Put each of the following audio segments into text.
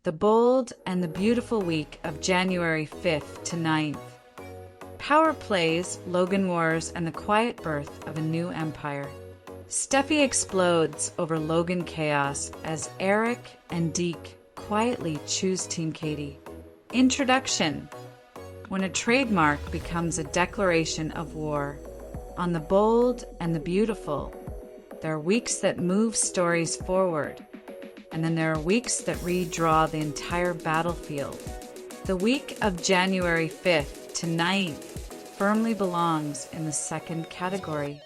the bold and the beautiful week of January 5th to 9th. Power plays, Logan wars, and the quiet birth of a new empire. Steffi explodes over Logan chaos as Eric and Deke quietly choose Team Katie. Introduction. When a trademark becomes a declaration of war, on the bold and the beautiful, there are weeks that move stories forward, and then there are weeks that redraw the entire battlefield. The week of January 5th to 9th firmly belongs in the second category.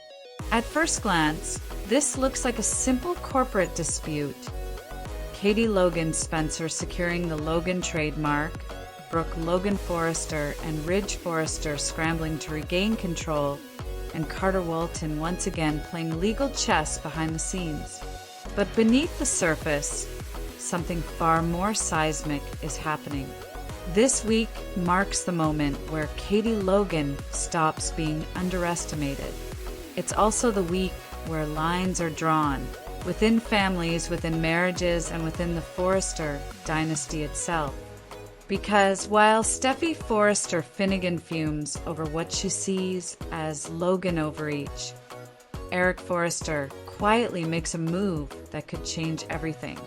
At first glance, this looks like a simple corporate dispute. Katie Logan Spencer securing the Logan trademark, Brooke Logan Forrester and Ridge Forrester scrambling to regain control, and Carter Walton once again playing legal chess behind the scenes. But beneath the surface, something far more seismic is happening. This week marks the moment where Katie Logan stops being underestimated. It's also the week where lines are drawn within families, within marriages, and within the Forrester dynasty itself. Because while Steffi Forrester Finnegan fumes over what she sees as Logan overreach, Eric Forrester quietly makes a move that could change everything.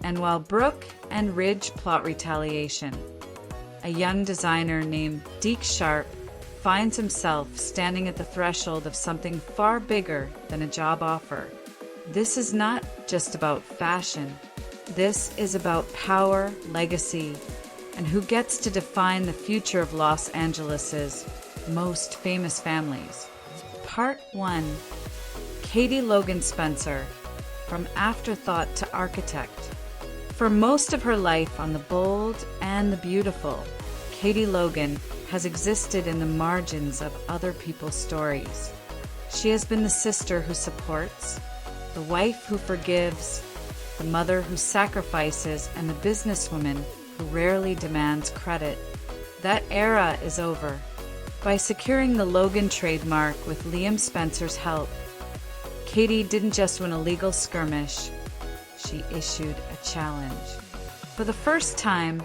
And while Brooke and Ridge plot retaliation, a young designer named Deke Sharp finds himself standing at the threshold of something far bigger than a job offer. This is not just about fashion. This is about power, legacy, and who gets to define the future of Los Angeles's most famous families. Part 1. Katie Logan Spencer, from afterthought to architect. For most of her life on the bold and the beautiful, Katie Logan has existed in the margins of other people's stories. She has been the sister who supports, the wife who forgives, the mother who sacrifices, and the businesswoman who rarely demands credit. That era is over. By securing the Logan trademark with Liam Spencer's help, Katie didn't just win a legal skirmish, she issued a challenge. For the first time,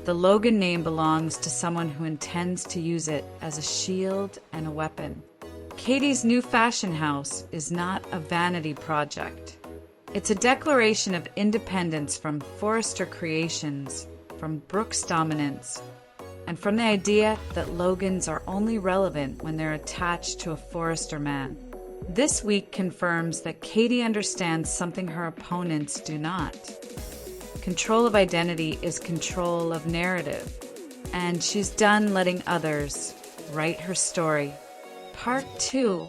the Logan name belongs to someone who intends to use it as a shield and a weapon. Katie's new fashion house is not a vanity project. It's a declaration of independence from Forrester creations, from Brooke's dominance, and from the idea that Logans are only relevant when they're attached to a Forrester man. This week confirms that Katie understands something her opponents do not. Control of identity is control of narrative, and she's done letting others write her story. Part 2.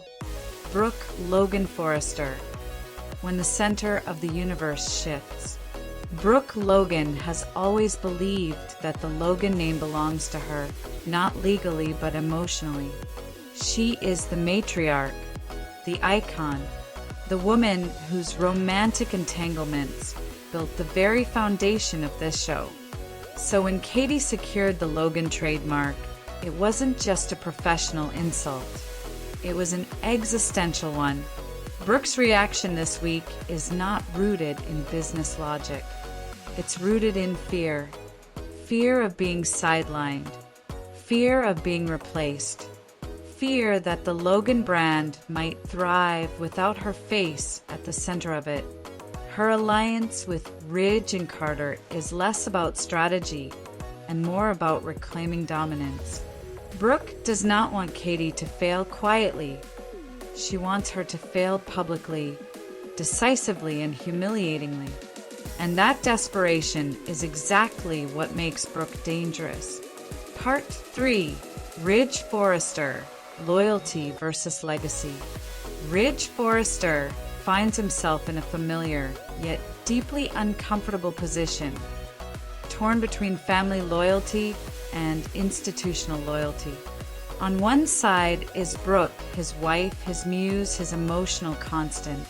Brooke Logan Forrester. When the center of the universe shifts. Brooke Logan has always believed that the Logan name belongs to her, not legally but emotionally. She is the matriarch, the icon, the woman whose romantic entanglements built the very foundation of this show. So when Katie secured the Logan trademark, it wasn't just a professional insult. It was an existential one. Brooke's reaction this week is not rooted in business logic. It's rooted in fear. Fear of being sidelined. Fear of being replaced. Fear that the Logan brand might thrive without her face at the center of it. Her alliance with Ridge and Carter is less about strategy and more about reclaiming dominance. Brooke does not want Katie to fail quietly. She wants her to fail publicly, decisively, and humiliatingly. And that desperation is exactly what makes Brooke dangerous. Part 3. Ridge Forrester. Loyalty versus legacy. Ridge Forrester finds himself in a familiar, yet deeply uncomfortable position, torn between family loyalty and institutional loyalty. On one side is Brooke, his wife, his muse, his emotional constant.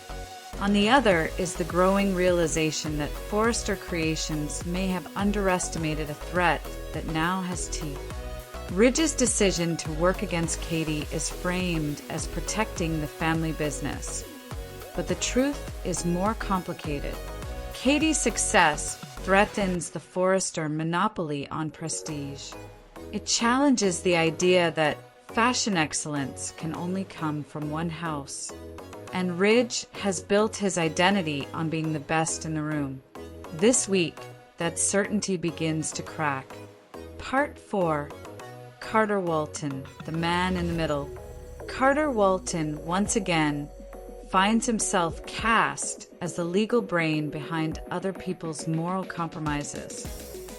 On the other is the growing realization that Forrester Creations may have underestimated a threat that now has teeth. Ridge's decision to work against Katie is framed as protecting the family business. But the truth is more complicated. Katie's success threatens the Forrester monopoly on prestige. It challenges the idea that fashion excellence can only come from one house. And Ridge has built his identity on being the best in the room. This week, that certainty begins to crack. Part 4. Carter Walton, the man in the middle. Carter Walton, once again, finds himself cast as the legal brain behind other people's moral compromises.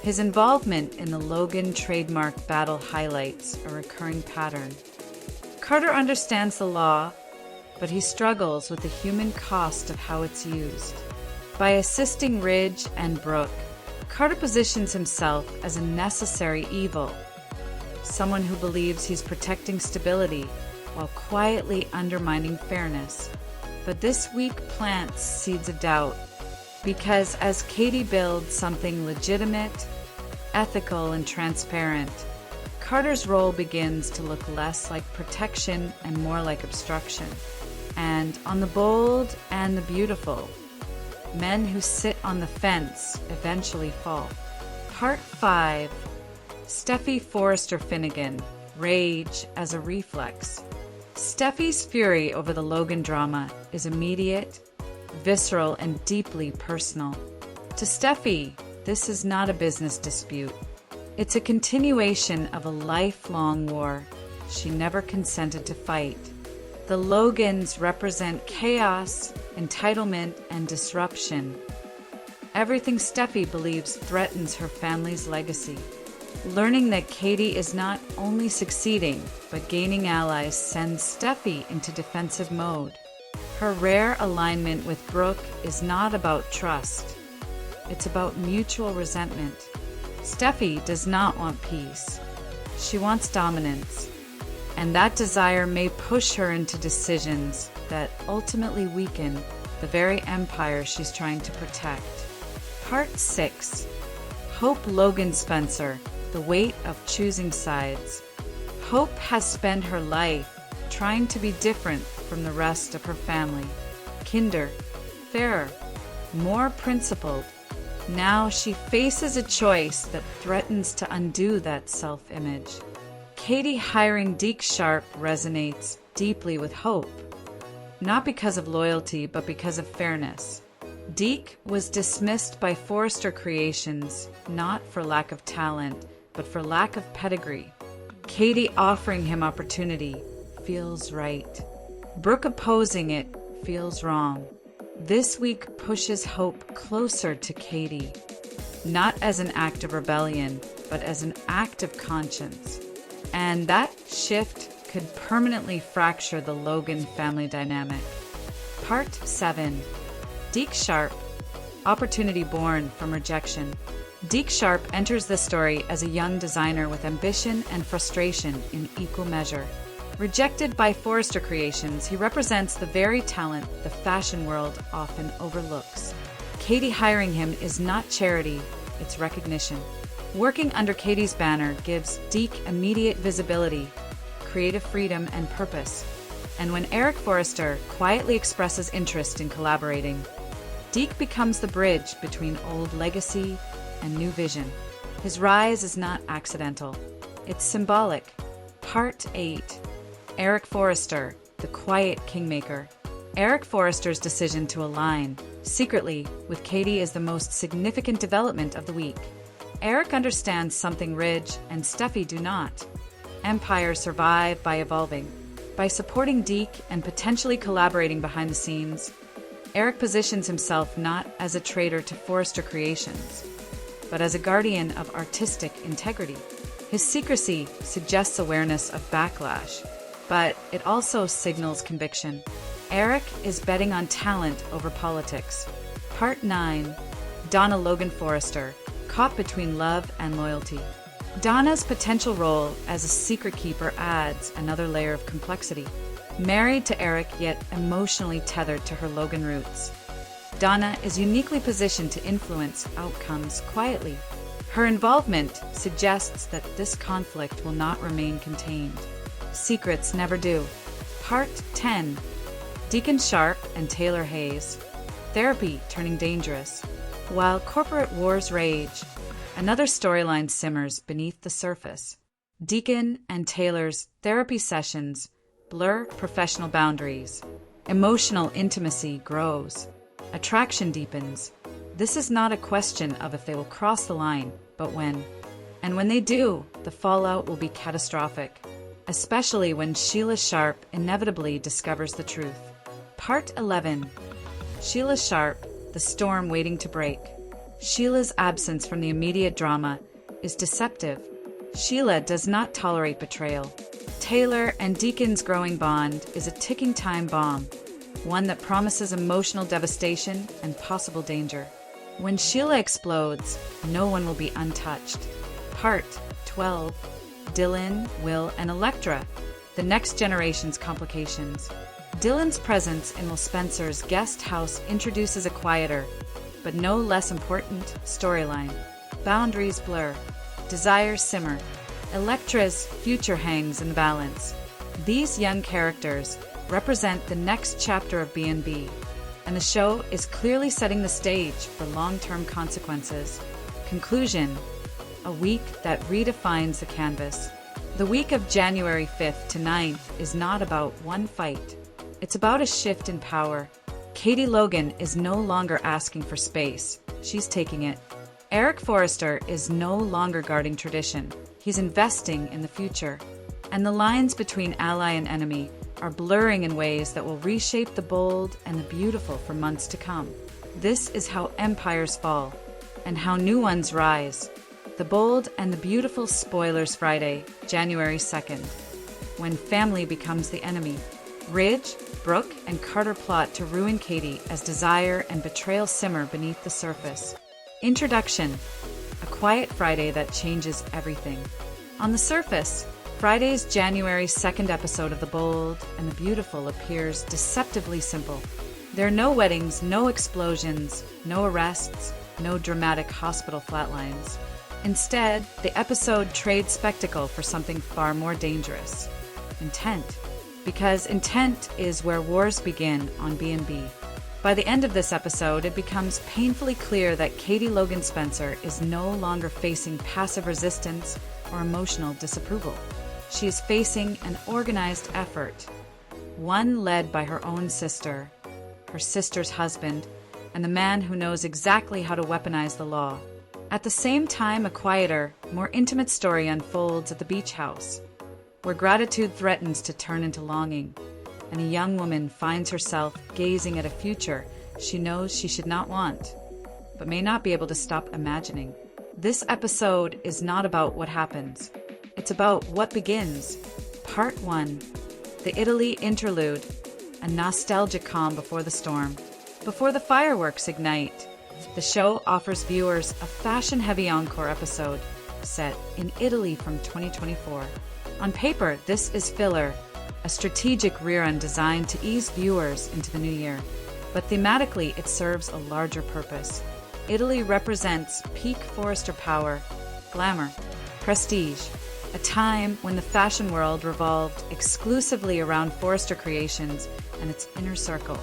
His involvement in the Logan trademark battle highlights a recurring pattern. Carter understands the law, but he struggles with the human cost of how it's used. By assisting Ridge and Brooke, Carter positions himself as a necessary evil, someone who believes he's protecting stability while quietly undermining fairness. But this week plants seeds of doubt, because as Katie builds something legitimate, ethical, and transparent, Carter's role begins to look less like protection and more like obstruction. And on the bold and the beautiful, men who sit on the fence eventually fall. Part 5. Steffi Forrester Finnegan, Rage as a Reflex. Steffi's fury over the Logan drama is immediate, visceral, and deeply personal. To Steffi, this is not a business dispute. It's a continuation of a lifelong war she never consented to fight. The Logans represent chaos, entitlement, and disruption. Everything Steffi believes threatens her family's legacy. Learning that Katie is not only succeeding, but gaining allies sends Steffi into defensive mode. Her rare alignment with Brooke is not about trust. It's about mutual resentment. Steffi does not want peace. She wants dominance. And that desire may push her into decisions that ultimately weaken the very empire she's trying to protect. Part 6. Hope Logan Spencer, the weight of choosing sides. Hope has spent her life trying to be different from the rest of her family. Kinder, fairer, more principled. Now she faces a choice that threatens to undo that self-image. Katie hiring Deke Sharp resonates deeply with Hope, not because of loyalty, but because of fairness. Deke was dismissed by Forrester Creations, not for lack of talent, but for lack of pedigree. Katie offering him opportunity feels right. Brooke opposing it feels wrong. This week pushes Hope closer to Katie, not as an act of rebellion, but as an act of conscience. And that shift could permanently fracture the Logan family dynamic. Part 7. Deke Sharp, opportunity born from rejection. Deke Sharp enters the story as a young designer with ambition and frustration in equal measure. Rejected by Forrester Creations, he represents the very talent the fashion world often overlooks. Katie hiring him is not charity, it's recognition. Working under Katie's banner gives Deke immediate visibility, creative freedom, and purpose. And when Eric Forrester quietly expresses interest in collaborating, Deke becomes the bridge between old legacy and new vision. His rise is not accidental. It's symbolic. Part 8. Eric Forrester, the quiet kingmaker. Eric Forrester's decision to align, secretly, with Katie is the most significant development of the week. Eric understands something Ridge and Steffi do not. Empires survive by evolving. By supporting Deke and potentially collaborating behind the scenes, Eric positions himself not as a traitor to Forrester Creations, but as a guardian of artistic integrity. His secrecy suggests awareness of backlash, but it also signals conviction. Eric is betting on talent over politics. Part 9. Donna Logan Forrester, caught between love and loyalty. Donna's potential role as a secret keeper adds another layer of complexity. Married to Eric, yet emotionally tethered to her Logan roots, Donna is uniquely positioned to influence outcomes quietly. Her involvement suggests that this conflict will not remain contained. Secrets never do. Part 10. Deacon Sharp and Taylor Hayes. Therapy turning dangerous. While corporate wars rage, another storyline simmers beneath the surface. Deacon and Taylor's therapy sessions blur professional boundaries. Emotional intimacy grows. Attraction deepens. This is not a question of if they will cross the line, but when. And when they do, the fallout will be catastrophic, especially when Sheila Sharp inevitably discovers the truth. Part 11. Sheila Sharp, the storm waiting to break. Sheila's absence from the immediate drama is deceptive. Sheila does not tolerate betrayal. Taylor and Deacon's growing bond is a ticking time bomb, one that promises emotional devastation and possible danger. When Sheila explodes, no one will be untouched. Part 12. Dylan, Will, and Electra, the next generation's complications. Dylan's presence in Will Spencer's guest house introduces a quieter, but no less important, storyline. Boundaries blur. Desires simmer. Electra's future hangs in the balance. These young characters represent the next chapter of B&B, and the show is clearly setting the stage for long-term consequences. Conclusion: a week that redefines the canvas. The week of January 5th to 9th is not about one fight. It's about a shift in power. Katie Logan is no longer asking for space. She's taking it. Eric Forrester is no longer guarding tradition. He's investing in the future. And the lines between ally and enemy are blurring in ways that will reshape the bold and the beautiful for months to come. This is how empires fall, and how new ones rise. The Bold and the Beautiful Spoilers Friday, January 2nd. When family becomes the enemy. Ridge, Brooke, and Carter plot to ruin Katie as desire and betrayal simmer beneath the surface. Introduction: a quiet Friday that changes everything. On the surface, Friday's January 2nd episode of The Bold and the Beautiful appears deceptively simple. There are no weddings, no explosions, no arrests, no dramatic hospital flatlines. Instead, the episode trades spectacle for something far more dangerous: intent. Because intent is where wars begin on B&B. By the end of this episode, it becomes painfully clear that Katie Logan Spencer is no longer facing passive resistance or emotional disapproval. She is facing an organized effort, one led by her own sister, her sister's husband, and the man who knows exactly how to weaponize the law. At the same time, a quieter, more intimate story unfolds at the beach house, where gratitude threatens to turn into longing, and a young woman finds herself gazing at a future she knows she should not want, but may not be able to stop imagining. This episode is not about what happens. It's about what begins. Part 1. The Italy Interlude, a nostalgic calm before the storm. Before the fireworks ignite, the show offers viewers a fashion-heavy encore episode set in Italy from 2024. On paper, this is filler, a strategic rerun designed to ease viewers into the new year. But thematically, it serves a larger purpose. Italy represents peak Forrester power, glamour, prestige, a time when the fashion world revolved exclusively around Forrester creations and its inner circle.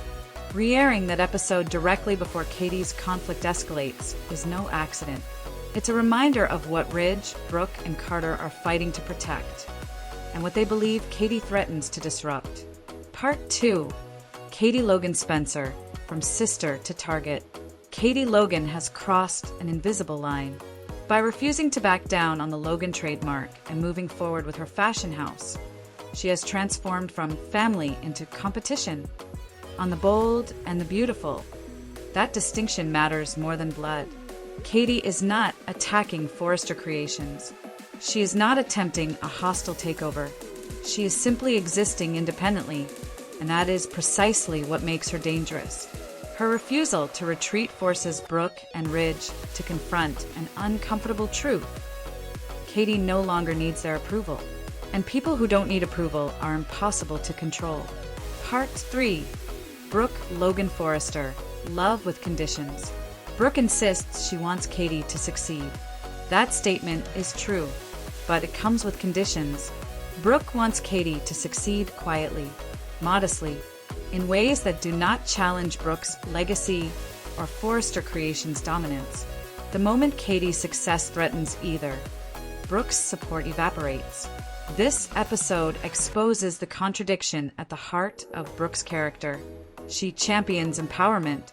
Re-airing that episode directly before Katie's conflict escalates is no accident. It's a reminder of what Ridge, Brooke, and Carter are fighting to protect, and what they believe Katie threatens to disrupt. Part 2. Katie Logan Spencer, from sister to target. Katie Logan has crossed an invisible line. By refusing to back down on the Logan trademark and moving forward with her fashion house, she has transformed from family into competition. On The Bold and the Beautiful, that distinction matters more than blood. Katie is not attacking Forrester creations. She is not attempting a hostile takeover. She is simply existing independently, and that is precisely what makes her dangerous. Her refusal to retreat forces Brooke and Ridge to confront an uncomfortable truth. Katie no longer needs their approval, and people who don't need approval are impossible to control. Part 3. Brooke Logan Forrester, love with conditions. Brooke insists she wants Katie to succeed. That statement is true, but it comes with conditions. Brooke wants Katie to succeed quietly, modestly, in ways that do not challenge Brooke's legacy or Forrester Creations' dominance. The moment Katie's success threatens either, Brooke's support evaporates. This episode exposes the contradiction at the heart of Brooke's character. She champions empowerment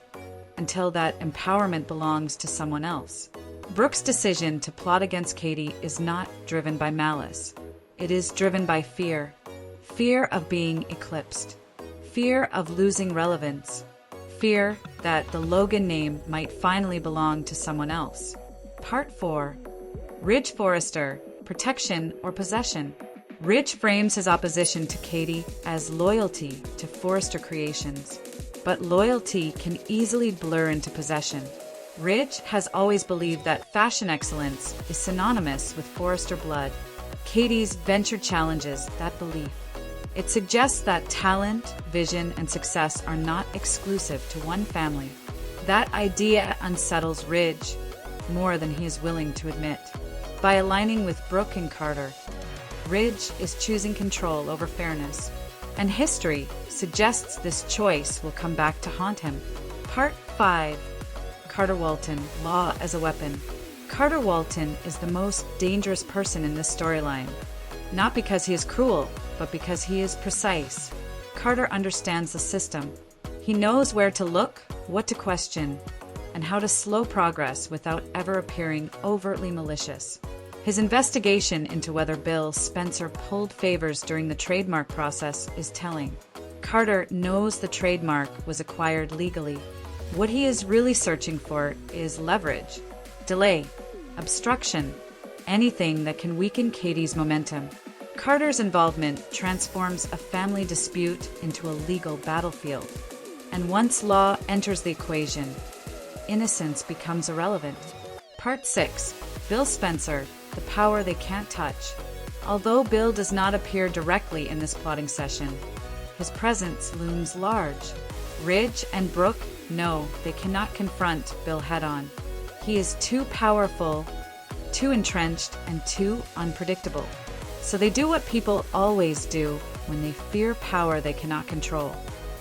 until that empowerment belongs to someone else. Brooke's decision to plot against Katie is not driven by malice. It is driven by fear. Fear of being eclipsed. Fear of losing relevance. Fear that the Logan name might finally belong to someone else. Part 4. Ridge Forrester, protection or possession. Ridge frames his opposition to Katie as loyalty to Forrester Creations, but loyalty can easily blur into possession. Ridge has always believed that fashion excellence is synonymous with Forrester blood. Katie's venture challenges that belief. It suggests that talent, vision, and success are not exclusive to one family. That idea unsettles Ridge more than he is willing to admit. By aligning with Brooke and Carter, Ridge is choosing control over fairness, and history suggests this choice will come back to haunt him. Part 5. Carter Walton, Law as a Weapon. Carter Walton is the most dangerous person in this storyline, not because he is cruel, but because he is precise. Carter understands the system. He knows where to look, what to question, and how to slow progress without ever appearing overtly malicious. His investigation into whether Bill Spencer pulled favors during the trademark process is telling. Carter knows the trademark was acquired legally. What he is really searching for is leverage, delay, obstruction, anything that can weaken Katie's momentum. Carter's involvement transforms a family dispute into a legal battlefield. And once law enters the equation, innocence becomes irrelevant. Part 6. Bill Spencer, the power they can't touch. Although Bill does not appear directly in this plotting session, his presence looms large. Ridge and Brooke know they cannot confront Bill head-on. He is too powerful, too entrenched, and too unpredictable. So they do what people always do when they fear power they cannot control.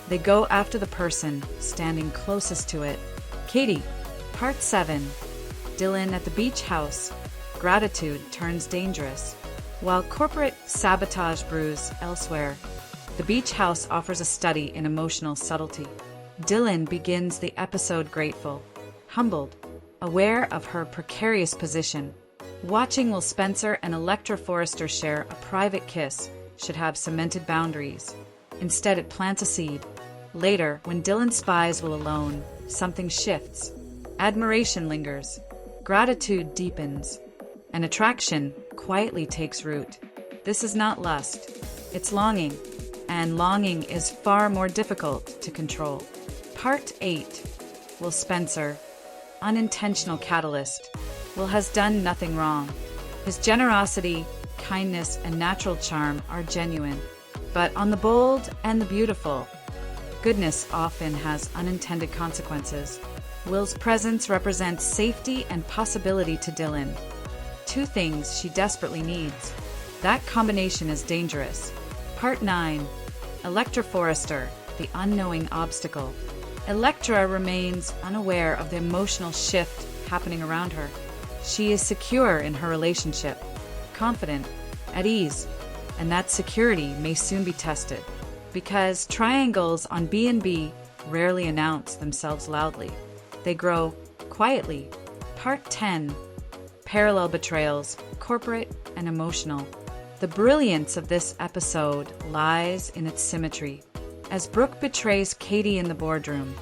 They go after the person standing closest to it. Katie. Part 7. Dylan at the beach house. Gratitude turns dangerous. While corporate sabotage brews elsewhere, the beach house offers a study in emotional subtlety. Dylan begins the episode grateful, humbled, aware of her precarious position. Watching while Spencer and Electra Forrester share a private kiss should have cemented boundaries. Instead, it plants a seed. Later, when Dylan spies while alone, something shifts. Admiration lingers. Gratitude deepens. And attraction quietly takes root. This is not lust. It's longing. And longing is far more difficult to control. Part 8. Will Spencer, unintentional catalyst, Will has done nothing wrong. His generosity, kindness, and natural charm are genuine. But on the bold and the beautiful, goodness often has unintended consequences. Will's presence represents safety and possibility to Dylan. Two things she desperately needs. That combination is dangerous. Part 9. Electra Forrester, the unknowing obstacle. Electra remains unaware of the emotional shift happening around her. She is secure in her relationship, confident, at ease, and that security may soon be tested, because triangles on B&B rarely announce themselves loudly. They grow quietly. Part 10. Parallel betrayals, corporate and emotional. The brilliance of this episode lies in its symmetry. As Brooke betrays Katie in the boardroom,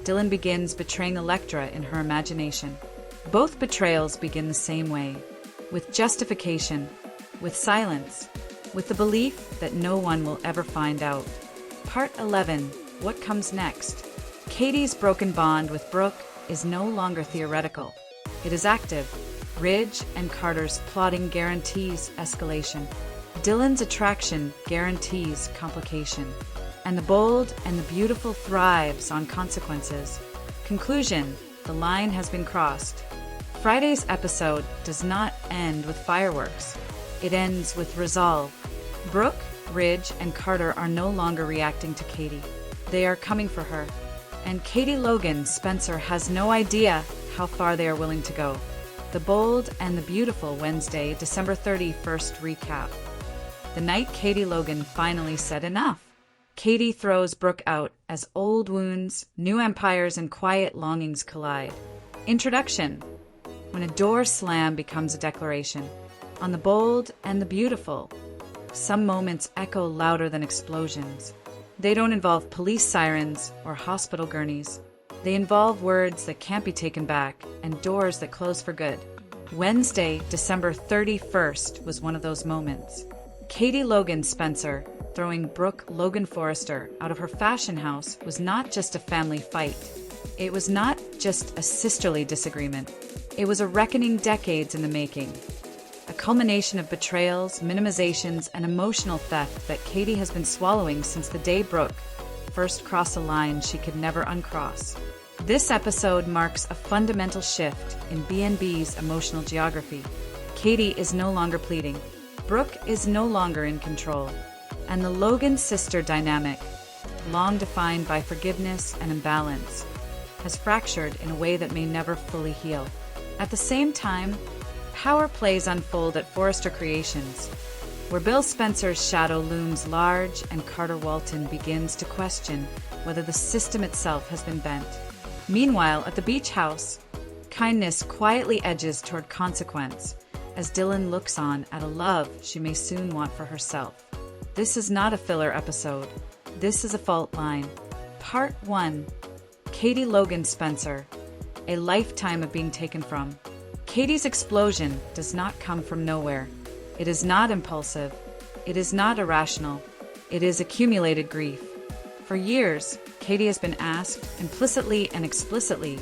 Dylan begins betraying Electra in her imagination. Both betrayals begin the same way, with justification, with silence, with the belief that no one will ever find out. Part 11. What comes next? Katie's broken bond with Brooke is no longer theoretical. It is active. Ridge and Carter's plotting guarantees escalation. Dylan's attraction guarantees complication. And the bold and the beautiful thrives on consequences. Conclusion: the line has been crossed. Friday's episode does not end with fireworks. It ends with resolve. Brooke, Ridge, and Carter are no longer reacting to Katie. They are coming for her. And Katie Logan Spencer has no idea how far they are willing to go. The Bold and the Beautiful Wednesday, December 31st recap. The night Katie Logan finally said enough. Katie throws Brooke out as old wounds, new empires, and quiet longings collide. Introduction. When a door slam becomes a declaration. On The Bold and the Beautiful, some moments echo louder than explosions. They don't involve police sirens or hospital gurneys. They involve words that can't be taken back and doors that close for good. Wednesday, December 31st was one of those moments. Katie Logan Spencer throwing Brooke Logan Forrester out of her fashion house was not just a family fight. It was not just a sisterly disagreement. It was a reckoning decades in the making. A culmination of betrayals, minimizations, and emotional theft that Katie has been swallowing since the day Brooke first crossed a line she could never uncross. This episode marks a fundamental shift in B&B's emotional geography. Katie is no longer pleading. Brooke is no longer in control. And the Logan sister dynamic, long defined by forgiveness and imbalance, has fractured in a way that may never fully heal. At the same time, power plays unfold at Forrester Creations, where Bill Spencer's shadow looms large and Carter Walton begins to question whether the system itself has been bent. Meanwhile, at the beach house, kindness quietly edges toward consequence as Dylan looks on at a love she may soon want for herself. This is not a filler episode. This is a fault line. Part 1. Katie Logan Spencer. A lifetime of being taken from. Katie's explosion does not come from nowhere. It is not impulsive. It is not irrational. It is accumulated grief. For years, Katie has been asked, implicitly and explicitly,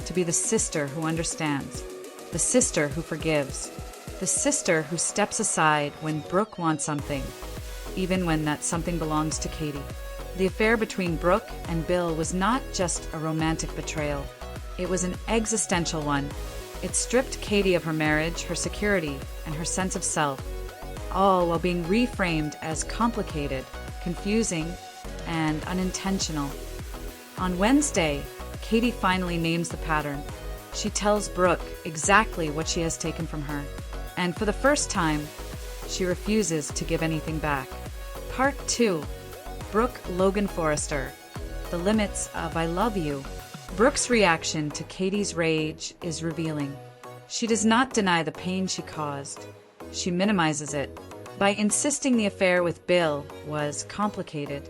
to be the sister who understands, the sister who forgives, the sister who steps aside when Brooke wants something, even when that something belongs to Katie. The affair between Brooke and Bill was not just a romantic betrayal. It was an existential one. It stripped Katie of her marriage, her security, and her sense of self, all while being reframed as complicated, confusing, and unintentional. On Wednesday, Katie finally names the pattern. She tells Brooke exactly what she has taken from her, and for the first time, she refuses to give anything back. Part 2. Brooke Logan Forrester. The limits of I love you. Brooke's reaction to Katie's rage is revealing. She does not deny the pain she caused. She minimizes it. By insisting the affair with Bill was complicated,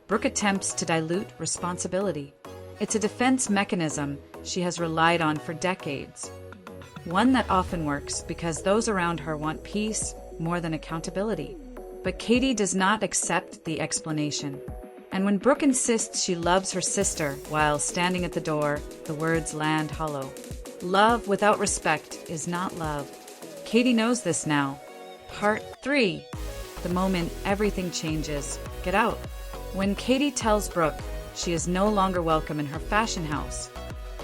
Brooke attempts to dilute responsibility. It's a defense mechanism she has relied on for decades. One that often works because those around her want peace more than accountability. But Katie does not accept the explanation. And when Brooke insists she loves her sister while standing at the door, the words land hollow. Love without respect is not love. Katie knows this now. Part 3. The moment everything changes. Get out. When Katie tells Brooke she is no longer welcome in her fashion house,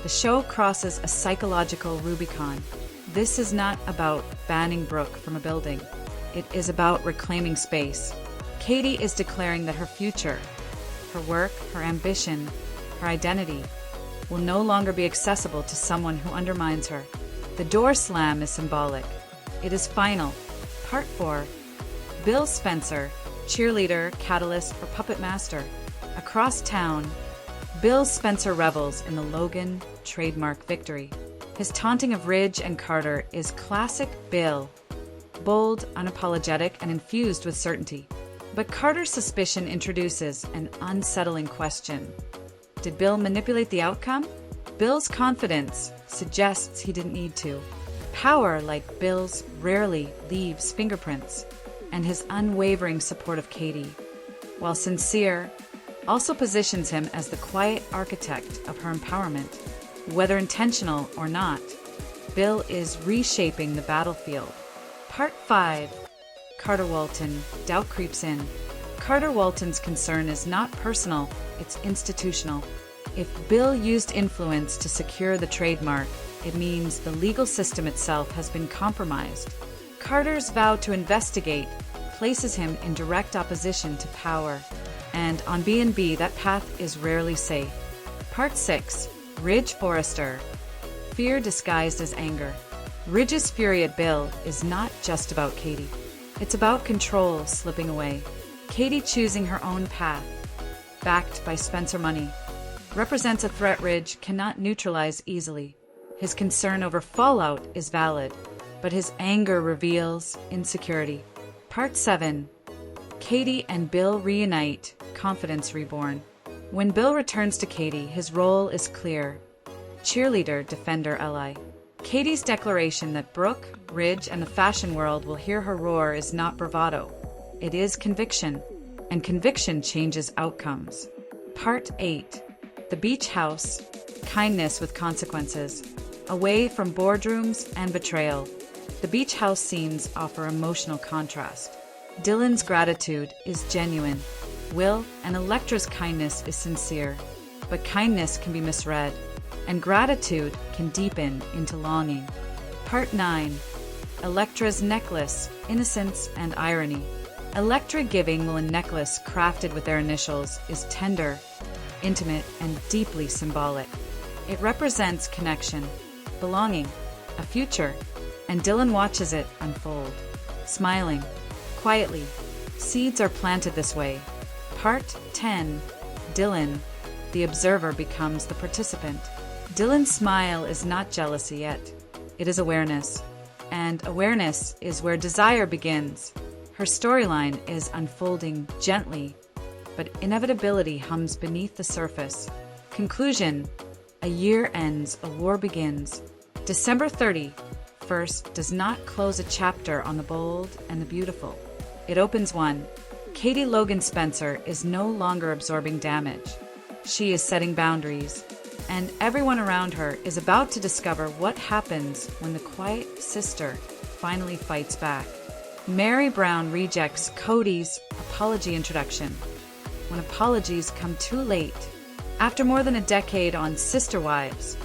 the show crosses a psychological Rubicon. This is not about banning Brooke from a building. It is about reclaiming space. Katie is declaring that her future, her work, her ambition, her identity, will no longer be accessible to someone who undermines her. The door slam is symbolic. It is final. Part 4. Bill Spencer, cheerleader, catalyst, or puppet master. Across town, Bill Spencer revels in the Logan trademark victory. His taunting of Ridge and Carter is classic Bill. Bold, unapologetic, and infused with certainty. But Carter's suspicion introduces an unsettling question. Did Bill manipulate the outcome? Bill's confidence suggests he didn't need to. Power, like Bill's, rarely leaves fingerprints, and his unwavering support of Katie, while sincere, also positions him as the quiet architect of her empowerment. Whether intentional or not, Bill is reshaping the battlefield. Part 5. Carter Walton. Doubt creeps in. Carter Walton's concern is not personal, it's institutional. If Bill used influence to secure the trademark, it means the legal system itself has been compromised. Carter's vow to investigate places him in direct opposition to power, and on B&B that path is rarely safe. Part 6. Ridge Forrester. Fear disguised as anger. Ridge's fury at Bill is not just about Katie. It's about control slipping away. Katie choosing her own path, backed by Spencer money, represents a threat Ridge cannot neutralize easily. His concern over fallout is valid, but his anger reveals insecurity. Part 7. Katie and Bill reunite, confidence reborn. When Bill returns to Katie, his role is clear. Cheerleader, defender, ally. Katie's declaration that Brooke, Ridge, and the fashion world will hear her roar is not bravado. It is conviction, and conviction changes outcomes. Part 8. The Beach House. Kindness with consequences. Away from boardrooms and betrayal. The beach house scenes offer emotional contrast. Dylan's gratitude is genuine. Will and Electra's kindness is sincere. But kindness can be misread, and gratitude can deepen into longing. Part 9. Electra's necklace, innocence and irony. Electra giving Will a necklace crafted with their initials is tender, intimate, and deeply symbolic. It represents connection, belonging, a future, and Dylan watches it unfold. Smiling, quietly, seeds are planted this way. Part 10. Dylan, the observer, becomes the participant. Dylan's smile is not jealousy yet. It is awareness. And awareness is where desire begins. Her storyline is unfolding gently, but inevitability hums beneath the surface. Conclusion. A year ends, a war begins. December 31st does not close a chapter on the bold and the beautiful. It opens one. Katie Logan Spencer is no longer absorbing damage. She is setting boundaries, and everyone around her is about to discover what happens when the quiet sister finally fights back. Mary Brown rejects Cody's apology introduction. When apologies come too late. After more than a decade on Sister Wives,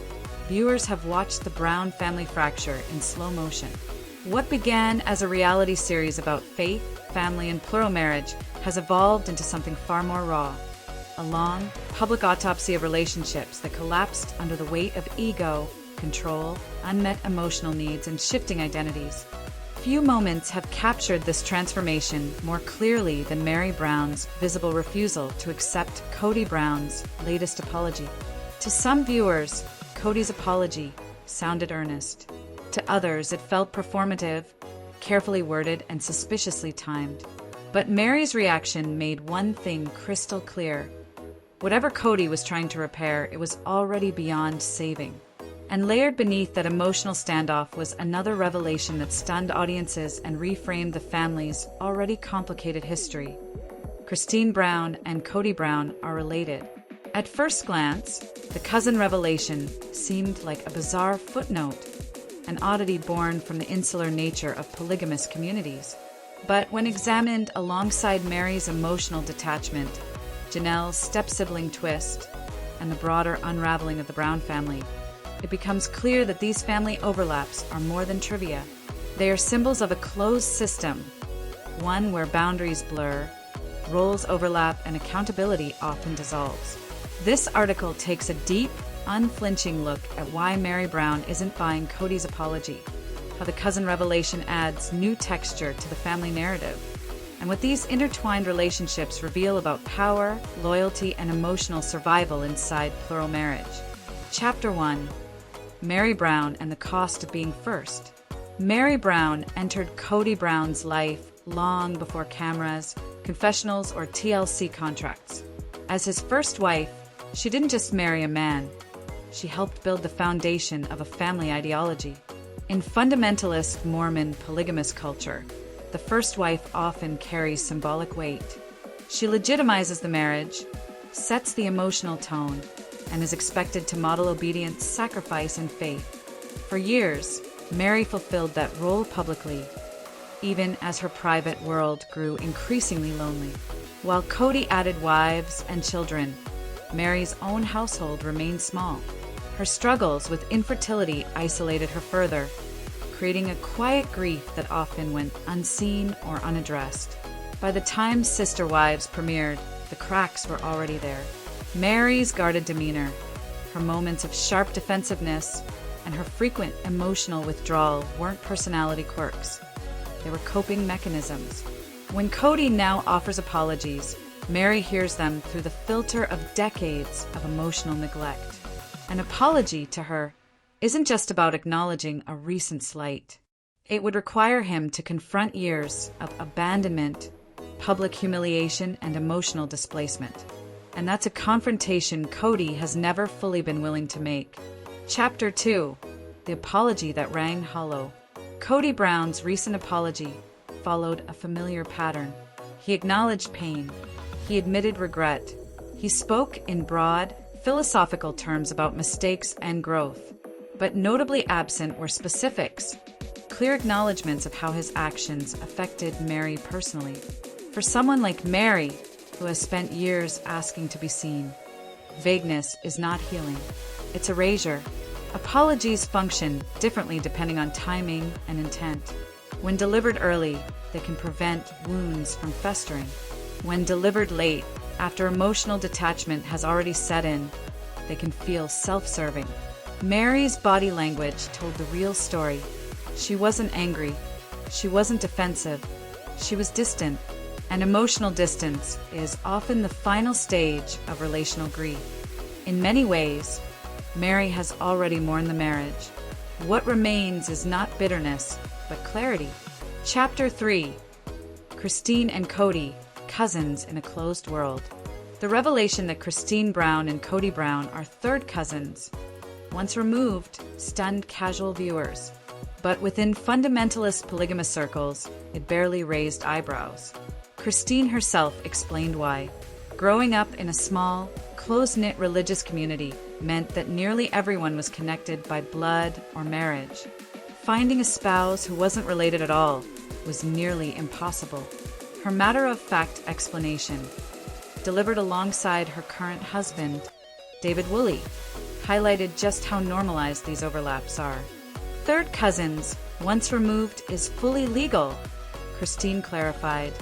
viewers have watched the Brown family fracture in slow motion. What began as a reality series about faith, family, and plural marriage has evolved into something far more raw. A long, public autopsy of relationships that collapsed under the weight of ego, control, unmet emotional needs, and shifting identities. Few moments have captured this transformation more clearly than Mary Brown's visible refusal to accept Cody Brown's latest apology. To some viewers, Cody's apology sounded earnest. To others, it felt performative, carefully worded, and suspiciously timed. But Mary's reaction made one thing crystal clear. Whatever Cody was trying to repair, it was already beyond saving. And layered beneath that emotional standoff was another revelation that stunned audiences and reframed the family's already complicated history. Christine Brown and Cody Brown are related. At first glance, the cousin revelation seemed like a bizarre footnote, an oddity born from the insular nature of polygamous communities. But when examined alongside Mary's emotional detachment, Janelle's step-sibling twist, and the broader unraveling of the Brown family, it becomes clear that these family overlaps are more than trivia. They are symbols of a closed system, one where boundaries blur, roles overlap, and accountability often dissolves. This article takes a deep, unflinching look at why Mary Brown isn't buying Cody's apology, how the cousin revelation adds new texture to the family narrative, and what these intertwined relationships reveal about power, loyalty, and emotional survival inside plural marriage. Chapter 1. Mary Brown and the Cost of Being First. Mary Brown entered Cody Brown's life long before cameras, confessionals, or TLC contracts. As his first wife, she didn't just marry a man. She helped build the foundation of a family ideology. In fundamentalist Mormon polygamous culture, the first wife often carries symbolic weight. She legitimizes the marriage, sets the emotional tone, and is expected to model obedience, sacrifice, and faith. For years, Mary fulfilled that role publicly, even as her private world grew increasingly lonely. While Cody added wives and children, Mary's own household remained small. Her struggles with infertility isolated her further, creating a quiet grief that often went unseen or unaddressed. By the time Sister Wives premiered, the cracks were already there. Mary's guarded demeanor, Her moments of sharp defensiveness and her frequent emotional withdrawal weren't personality quirks. They were coping mechanisms. When Cody now offers apologies, Mary hears them through the filter of decades of emotional neglect. An apology to her isn't just about acknowledging a recent slight. It would require him to confront years of abandonment, public humiliation, and emotional displacement. And that's a confrontation Cody has never fully been willing to make. Chapter 2. The Apology That Rang Hollow. Cody Brown's recent apology followed a familiar pattern. He acknowledged pain. He admitted regret. He spoke in broad, philosophical terms about mistakes and growth. But notably absent were specifics, clear acknowledgments of how his actions affected Mary personally. For someone like Mary, who has spent years asking to be seen, vagueness is not healing. It's erasure. Apologies function differently depending on timing and intent. When delivered early, they can prevent wounds from festering. When delivered late, after emotional detachment has already set in, they can feel self-serving. Mary's body language told the real story. She wasn't angry. She wasn't defensive. She was distant. And emotional distance is often the final stage of relational grief. In many ways, Mary has already mourned the marriage. What remains is not bitterness, but clarity. Chapter 3. Christine and Cody, cousins in a closed world. The revelation that Christine Brown and Cody Brown are third cousins, once removed, stunned casual viewers. But within fundamentalist polygamous circles, it barely raised eyebrows. Christine herself explained why. Growing up in a small, close-knit religious community meant that nearly everyone was connected by blood or marriage. Finding a spouse who wasn't related at all was nearly impossible. Her matter-of-fact explanation, delivered alongside her current husband, David Woolley, highlighted just how normalized these overlaps are. Third cousins, once removed, is fully legal, Christine clarified,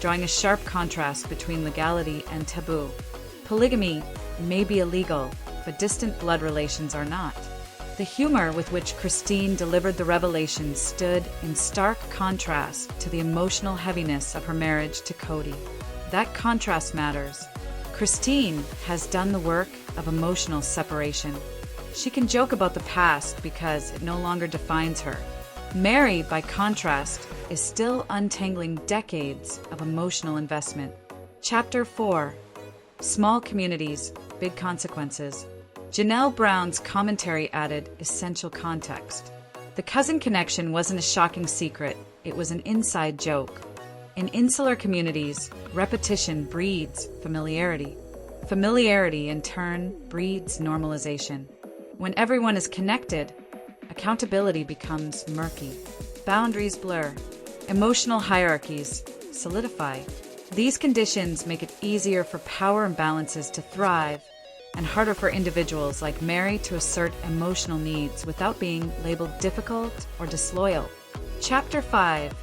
drawing a sharp contrast between legality and taboo. Polygamy may be illegal, but distant blood relations are not. The humor with which Christine delivered the revelation stood in stark contrast to the emotional heaviness of her marriage to Cody. That contrast matters. Christine has done the work of emotional separation. She can joke about the past because it no longer defines her. Mary, by contrast, is still untangling decades of emotional investment. Chapter 4. Small communities, big consequences. Janelle Brown's commentary added essential context. The cousin connection wasn't a shocking secret, it was an inside joke. In insular communities, repetition breeds familiarity. Familiarity, in turn, breeds normalization. When everyone is connected, accountability becomes murky. Boundaries blur. Emotional hierarchies solidify. These conditions make it easier for power imbalances to thrive and harder for individuals like Mary to assert emotional needs without being labeled difficult or disloyal. Chapter 5.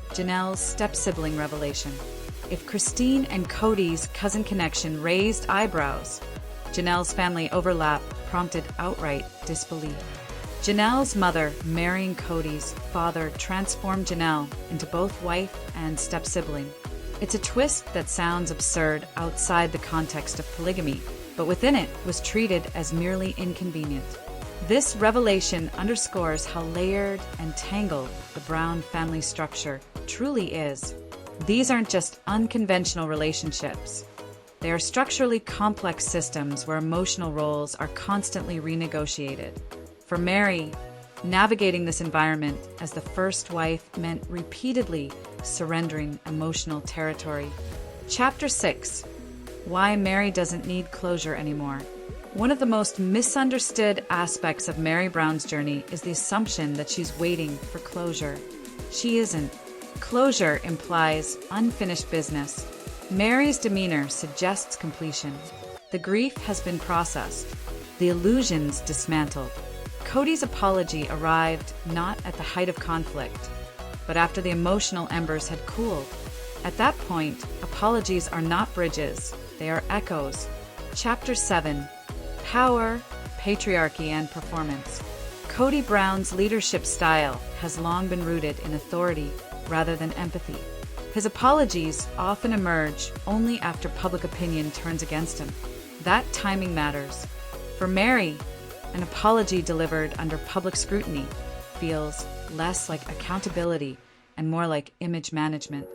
Janelle's step-sibling revelation. If Christine and Cody's cousin connection raised eyebrows, Janelle's family overlap prompted outright disbelief. Janelle's mother marrying Cody's father transformed Janelle into both wife and step-sibling. It's a twist that sounds absurd outside the context of polygamy, but within it was treated as merely inconvenient. This revelation underscores how layered and tangled the Brown family structure truly is. These aren't just unconventional relationships. They are structurally complex systems where emotional roles are constantly renegotiated. For Mary, navigating this environment as the first wife meant repeatedly surrendering emotional territory. Chapter 6. Why Mary doesn't need closure anymore. One of the most misunderstood aspects of Mary Brown's journey is the assumption that she's waiting for closure. She isn't. Closure implies unfinished business. Mary's demeanor suggests completion. The grief has been processed, the illusions dismantled. Cody's apology arrived not at the height of conflict, but after the emotional embers had cooled. At that point, apologies are not bridges, they are echoes. Chapter 7. Power, patriarchy and performance. Kody Brown's leadership style has long been rooted in authority rather than empathy. His apologies often emerge only after public opinion turns against him. That timing matters. For Mary, an apology delivered under public scrutiny feels less like accountability and more like image management.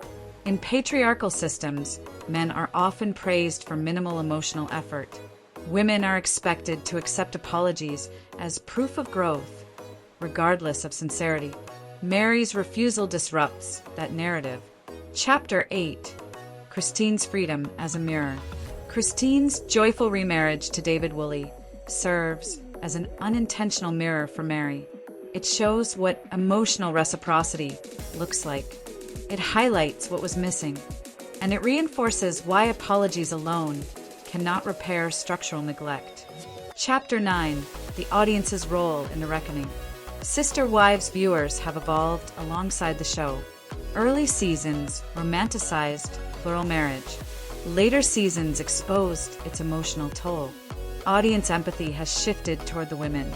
In patriarchal systems, men are often praised for minimal emotional effort. Women are expected to accept apologies as proof of growth, regardless of sincerity. Mary's refusal disrupts that narrative. Chapter 8. Christine's Freedom as a Mirror. Christine's joyful remarriage to David Woolley serves as an unintentional mirror for Mary. It shows what emotional reciprocity looks like. It highlights what was missing, and it reinforces why apologies alone cannot repair structural neglect. Chapter 9. The audience's role in the reckoning. Sister Wives viewers have evolved alongside the show. Early seasons romanticized plural marriage. Later seasons exposed its emotional toll. Audience empathy has shifted toward the women,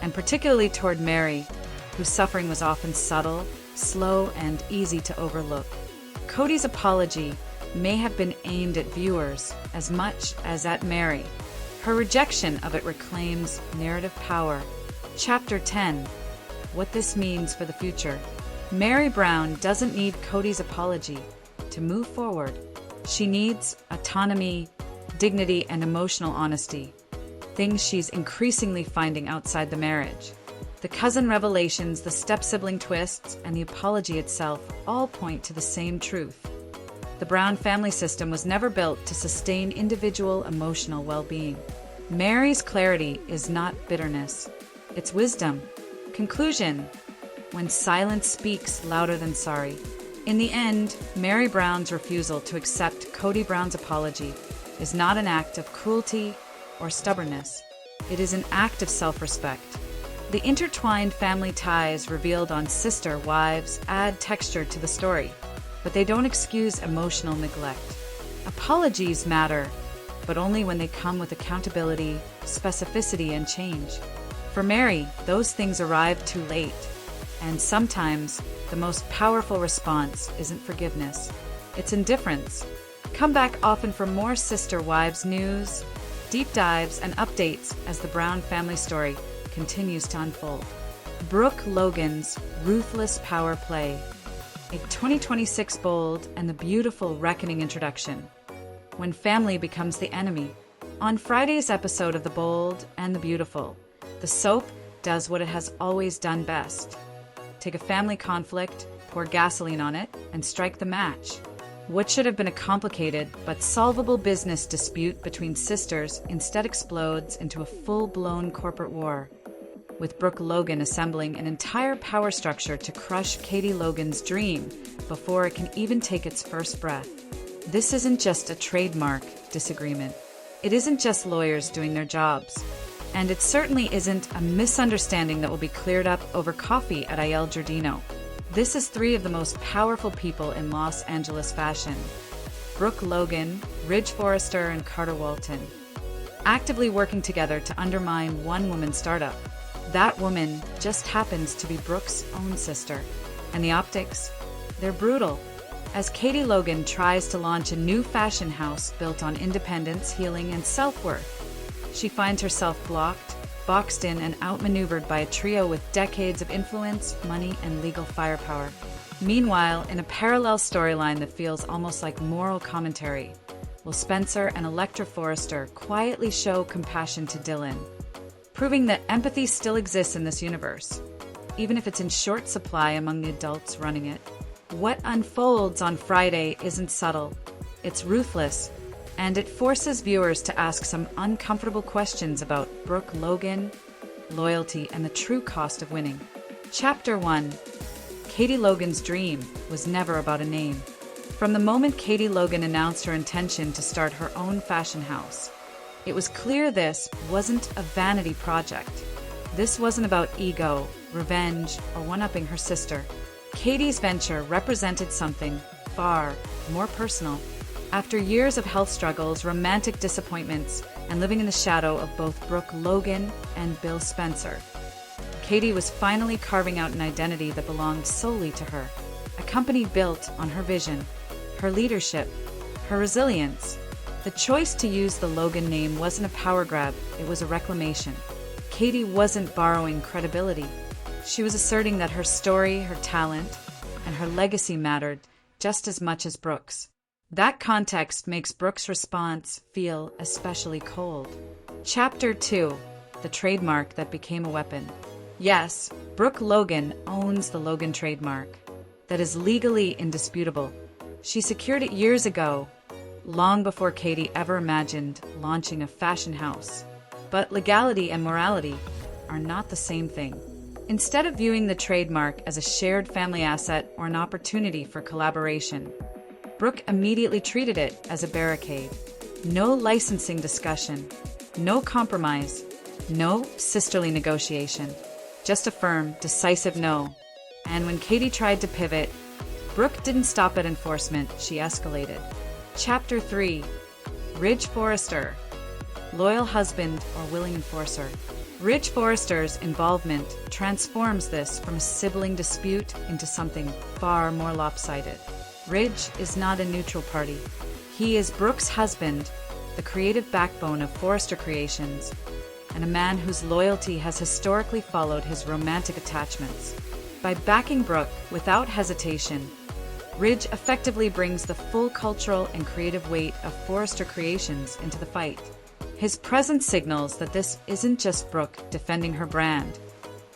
and particularly toward Mary, whose suffering was often subtle, slow, and easy to overlook. Kody's apology may have been aimed at viewers as much as at Mary. Her rejection of it reclaims narrative power. Chapter 10. What this means for the future. Mary Brown doesn't need Kody's apology to move forward. She needs autonomy, dignity, and emotional honesty, things she's increasingly finding outside the marriage. The cousin revelations, the step-sibling twists, and the apology itself all point to the same truth. The Brown family system was never built to sustain individual emotional well-being. Mary's clarity is not bitterness, it's wisdom. Conclusion: when silence speaks louder than sorry. In the end, Mary Brown's refusal to accept Kody Brown's apology is not an act of cruelty or stubbornness. It is an act of self-respect. The intertwined family ties revealed on Sister Wives add texture to the story, but they don't excuse emotional neglect. Apologies matter, but only when they come with accountability, specificity, and change. For Mary, those things arrive too late, and sometimes the most powerful response isn't forgiveness, it's indifference. Come back often for more Sister Wives news, deep dives, and updates as the Brown family story continues to unfold. Brooke Logan's ruthless power play. A 2026 bold and the beautiful reckoning introduction. When family becomes the enemy. On Friday's episode of The Bold and the Beautiful, the soap does what it has always done best. Take a family conflict, pour gasoline on it, and strike the match. What should have been a complicated but solvable business dispute between sisters instead explodes into a full-blown corporate war, with Brooke Logan assembling an entire power structure to crush Katie Logan's dream before it can even take its first breath. This isn't just a trademark disagreement. It isn't just lawyers doing their jobs. And it certainly isn't a misunderstanding that will be cleared up over coffee at Il Giardino. This is three of the most powerful people in Los Angeles fashion: Brooke Logan, Ridge Forrester, and Carter Walton, actively working together to undermine one woman startup. That woman just happens to be Brooke's own sister. And the optics? They're brutal. As Katie Logan tries to launch a new fashion house built on independence, healing, and self-worth, she finds herself blocked, boxed in, and outmaneuvered by a trio with decades of influence, money, and legal firepower. Meanwhile, in a parallel storyline that feels almost like moral commentary, will Spencer and Electra Forrester quietly show compassion to Dylan, proving that empathy still exists in this universe, even if it's in short supply among the adults running it. What unfolds on Friday isn't subtle, it's ruthless, and it forces viewers to ask some uncomfortable questions about Brooke Logan, loyalty, and the true cost of winning. Chapter 1. Katie Logan's dream was never about a name. From the moment Katie Logan announced her intention to start her own fashion house, it was clear this wasn't a vanity project. This wasn't about ego, revenge, or one-upping her sister. Katie's venture represented something far more personal. After years of health struggles, romantic disappointments, and living in the shadow of both Brooke Logan and Bill Spencer. Katie was finally carving out an identity that belonged solely to her, a company built on her vision, her leadership, her resilience. The choice to use the Logan name wasn't a power grab, it was a reclamation. Katie wasn't borrowing credibility. She was asserting that her story, her talent, and her legacy mattered just as much as Brooke's. That context makes Brooke's response feel especially cold. Chapter 2: The Trademark That Became a Weapon. Yes, Brooke Logan owns the Logan trademark. That is legally indisputable. She secured it years ago, long before Katie ever imagined launching a fashion house. But legality and morality are not the same thing. Instead of viewing the trademark as a shared family asset or an opportunity for collaboration, Brooke immediately treated it as a barricade. No licensing discussion, no compromise, no sisterly negotiation, just a firm, decisive no. And when Katie tried to pivot, Brooke didn't stop at enforcement, she escalated. Chapter 3: Ridge Forrester. Loyal husband or willing enforcer. Ridge Forrester's involvement transforms this from a sibling dispute into something far more lopsided. Ridge is not a neutral party. He is Brooke's husband, the creative backbone of Forrester Creations, and a man whose loyalty has historically followed his romantic attachments. By backing Brooke without hesitation, Ridge effectively brings the full cultural and creative weight of Forrester Creations into the fight. His presence signals that this isn't just Brooke defending her brand.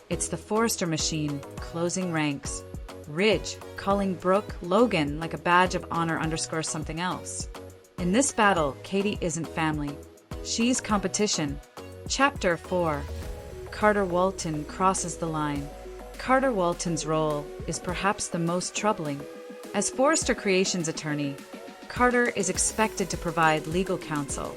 It's the Forrester machine closing ranks. Ridge calling Brooke Logan like a badge of honor underscores something else. In this battle, Katie isn't family. She's competition. Chapter 4: Carter Walton crosses the line. Carter Walton's role is perhaps the most troubling. As Forrester Creations attorney, Carter is expected to provide legal counsel,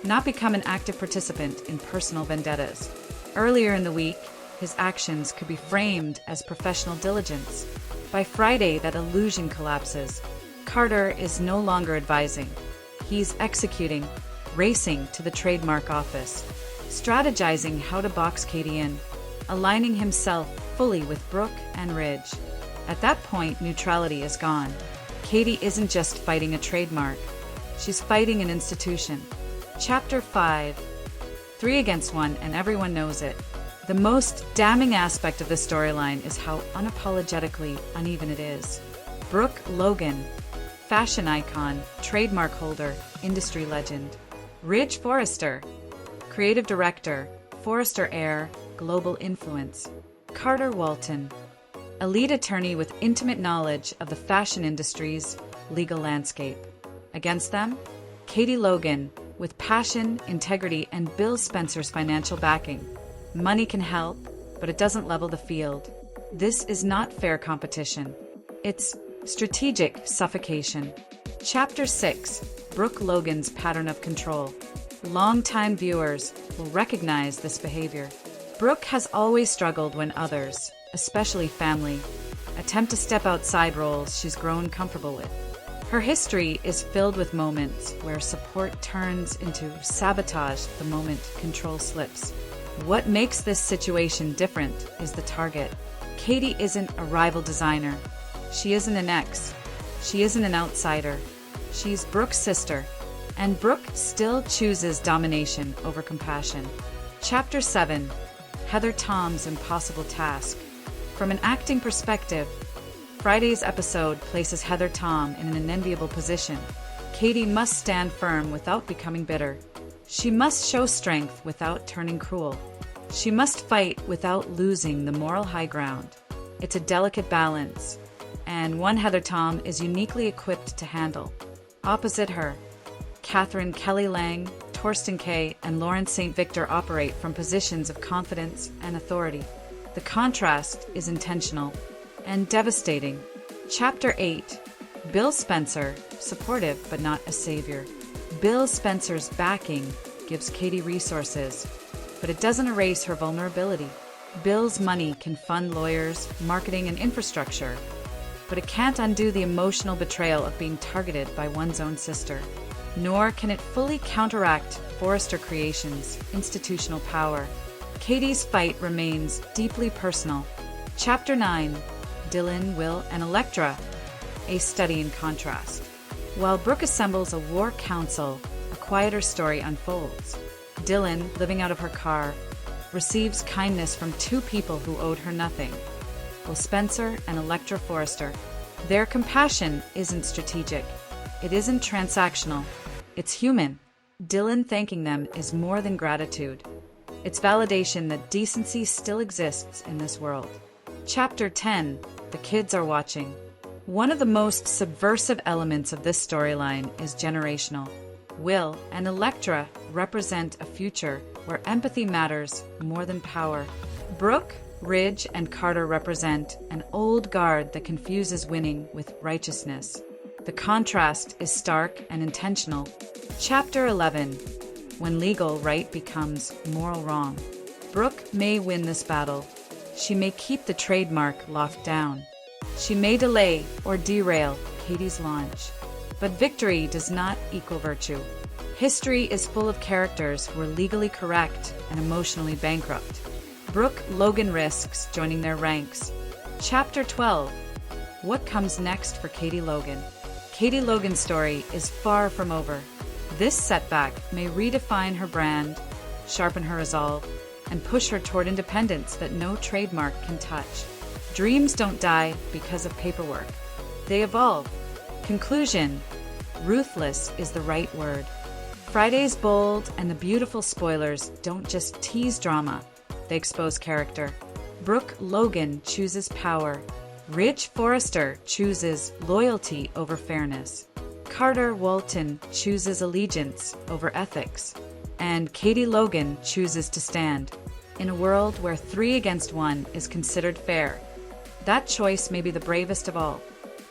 not become an active participant in personal vendettas. Earlier in the week, his actions could be framed as professional diligence. By Friday, that illusion collapses. Carter is no longer advising. He's executing, racing to the trademark office, strategizing how to box Katie in, aligning himself fully with Brooke and Ridge. At that point, neutrality is gone. Katie isn't just fighting a trademark. She's fighting an institution. Chapter 5: 3 against 1, and everyone knows it. The most damning aspect of this storyline is how unapologetically uneven it is. Brooke Logan, fashion icon, trademark holder, industry legend. Ridge Forrester, creative director, Forrester heir, global influence. Carter Walton, elite attorney with intimate knowledge of the fashion industry's legal landscape. Against them, Katie Logan, with passion, integrity, and Bill Spencer's financial backing. Money can help, but it doesn't level the field. This is not fair competition. It's strategic suffocation. Chapter 6: Brooke Logan's pattern of control. Longtime viewers will recognize this behavior. Brooke has always struggled when others, especially family, attempt to step outside roles she's grown comfortable with. Her history is filled with moments where support turns into sabotage the moment control slips. What makes this situation different is the target. Katie isn't a rival designer. She isn't an ex. She isn't an outsider. She's Brooke's sister. And Brooke still chooses domination over compassion. Chapter 7: Heather Tom's impossible task. From an acting perspective, Friday's episode places Heather Tom in an unenviable position. Katie must stand firm without becoming bitter. She must show strength without turning cruel. She must fight without losing the moral high ground. It's a delicate balance, and one Heather Tom is uniquely equipped to handle. Opposite her, Catherine Kelly Lang, Torsten Kay, and Lawrence St. Victor operate from positions of confidence and authority. The contrast is intentional and devastating. Chapter 8: Bill Spencer, supportive but not a savior. Bill Spencer's backing gives Katie resources, but it doesn't erase her vulnerability. Bill's money can fund lawyers, marketing, and infrastructure, but it can't undo the emotional betrayal of being targeted by one's own sister. Nor can it fully counteract Forrester Creations' institutional power. Katie's fight remains deeply personal. Chapter 9. Dylan, Will, and Electra. A study in contrast. While Brooke assembles a war council, a quieter story unfolds. Dylan, living out of her car, receives kindness from two people who owed her nothing. Will Spencer and Electra Forrester. Their compassion isn't strategic. It isn't transactional. It's human. Dylan thanking them is more than gratitude. It's validation that decency still exists in this world. Chapter 10. The kids are watching. One of the most subversive elements of this storyline is generational. Will and Electra represent a future where empathy matters more than power. Brooke, Ridge, and Carter represent an old guard that confuses winning with righteousness. The contrast is stark and intentional. Chapter 11. When legal right becomes moral wrong. Brooke may win this battle. She may keep the trademark locked down. She may delay or derail Katie's launch. But victory does not equal virtue. History is full of characters who are legally correct and emotionally bankrupt. Brooke, Logan risks joining their ranks. Chapter 12. What comes next for Katie Logan? Katie Logan's story is far from over. This setback may redefine her brand, sharpen her resolve, and push her toward independence that no trademark can touch. Dreams don't die because of paperwork. They evolve. Conclusion. Ruthless is the right word. Friday's bold and the beautiful spoilers don't just tease drama, they expose character. Brooke Logan chooses power. Ridge Forrester chooses loyalty over fairness. Carter Walton chooses allegiance over ethics. And Katie Logan chooses to stand. In a world where 3 against 1 is considered fair, that choice may be the bravest of all.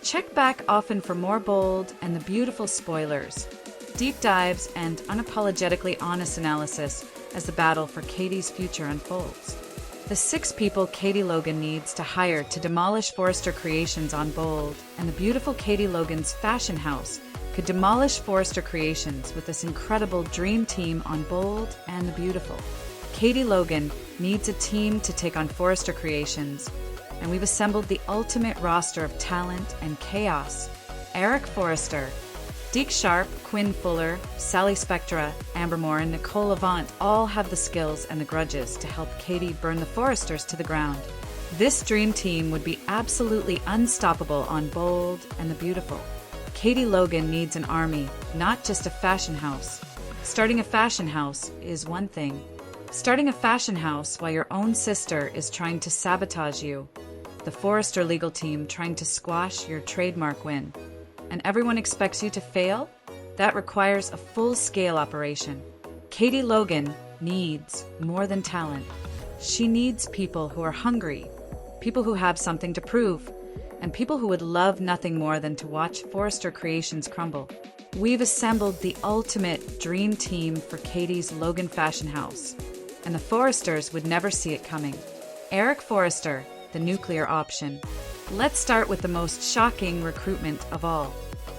Check back often for more bold and the beautiful spoilers, deep dives, and unapologetically honest analysis as the battle for Katie's future unfolds. The 6 people Katie Logan needs to hire to demolish Forrester Creations on Bold, and the beautiful Katie Logan's fashion house could demolish Forrester Creations with this incredible dream team on Bold and the Beautiful. Katie Logan needs a team to take on Forrester Creations, and we've assembled the ultimate roster of talent and chaos. Eric Forrester, Deke Sharp, Quinn Fuller, Sally Spectra, Amber Moore, and Nicole Avant all have the skills and the grudges to help Katie burn the Forresters to the ground. This dream team would be absolutely unstoppable on Bold and the Beautiful. Katie Logan needs an army, not just a fashion house. Starting a fashion house is one thing. Starting a fashion house while your own sister is trying to sabotage you, the Forrester legal team trying to squash your trademark win, and everyone expects you to fail? That requires a full-scale operation. Katie Logan needs more than talent. She needs people who are hungry, people who have something to prove, and people who would love nothing more than to watch Forrester Creations crumble. We've assembled the ultimate dream team for Katie's Logan fashion house, and the Forresters would never see it coming. Eric Forrester, the nuclear option. Let's start with the most shocking recruitment of all.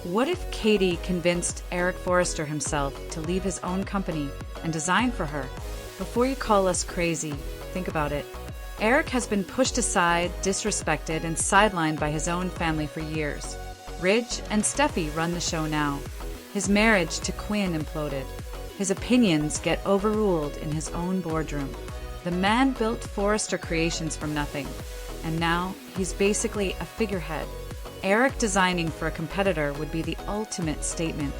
What if Katie convinced Eric Forrester himself to leave his own company and design for her? Before you call us crazy, think about it. Eric has been pushed aside, disrespected, and sidelined by his own family for years. Ridge and Steffi run the show now. His marriage to Quinn imploded. His opinions get overruled in his own boardroom. The man built Forrester Creations from nothing, and now he's basically a figurehead. Eric designing for a competitor would be the ultimate statement.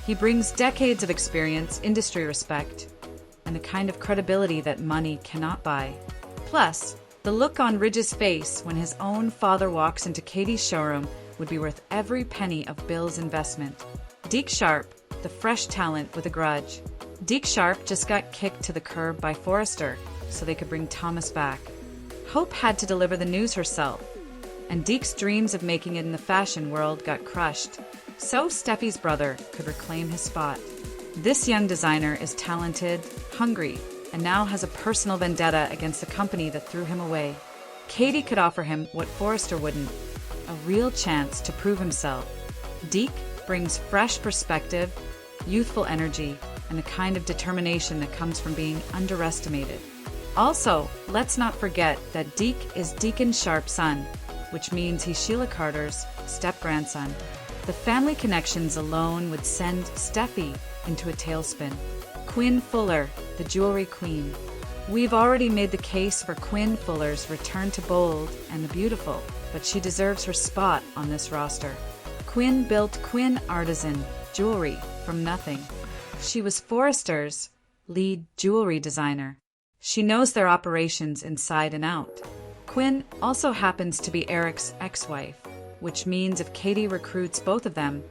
He brings decades of experience, industry respect, and the kind of credibility that money cannot buy. Plus, the look on Ridge's face when his own father walks into Katie's showroom would be worth every penny of Bill's investment. Deke Sharp, the fresh talent with a grudge. Deke Sharp just got kicked to the curb by Forrester so they could bring Thomas back. Hope had to deliver the news herself, and Deke's dreams of making it in the fashion world got crushed, so Steffi's brother could reclaim his spot. This young designer is talented, hungry, and now has a personal vendetta against the company that threw him away. Katie could offer him what Forrester wouldn't, a real chance to prove himself. Deke brings fresh perspective, youthful energy, and the kind of determination that comes from being underestimated. Also, let's not forget that Deke is Deacon Sharp's son, which means he's Sheila Carter's step-grandson. The family connections alone would send Steffi into a tailspin. Quinn Fuller, the jewelry queen. We've already made the case for Quinn Fuller's return to Bold and the Beautiful, but she deserves her spot on this roster. Quinn built Quinn Artisan Jewelry from nothing. She was Forrester's lead jewelry designer. She knows their operations inside and out. Quinn also happens to be Eric's ex-wife, which means if Katie recruits both of them,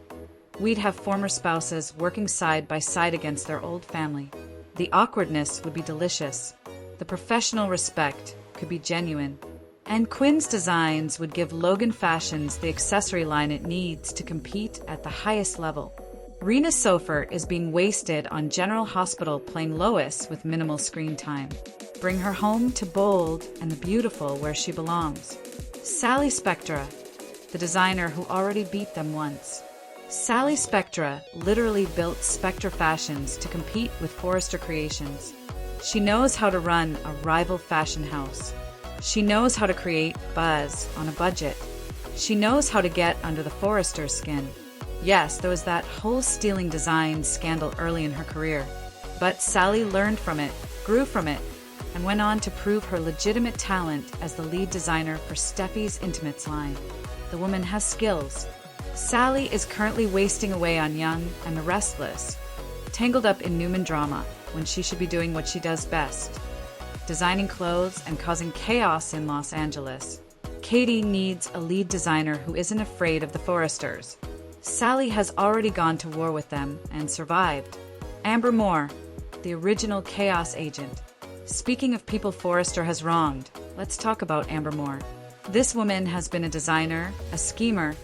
we'd have former spouses working side by side against their old family. The awkwardness would be delicious. The professional respect could be genuine. And Quinn's designs would give Logan Fashions the accessory line it needs to compete at the highest level. Rena Sofer is being wasted on General Hospital playing Lois with minimal screen time. Bring her home to Bold and the Beautiful where she belongs. Sally Spectra, the designer who already beat them once. Sally Spectra literally built Spectra Fashions to compete with Forrester Creations. She knows how to run a rival fashion house. She knows how to create buzz on a budget. She knows how to get under the Forrester skin. Yes, there was that whole stealing design scandal early in her career. But Sally learned from it, grew from it, and went on to prove her legitimate talent as the lead designer for Steffi's Intimates line. The woman has skills. Sally is currently wasting away on Young and the Restless, tangled up in Newman drama when she should be doing what she does best, designing clothes and causing chaos in Los Angeles. Katie needs a lead designer who isn't afraid of the Forresters. Sally has already gone to war with them and survived. Amber Moore, the original chaos agent. Speaking of people Forrester has wronged, let's talk about Amber Moore. This woman has been a designer, a schemer,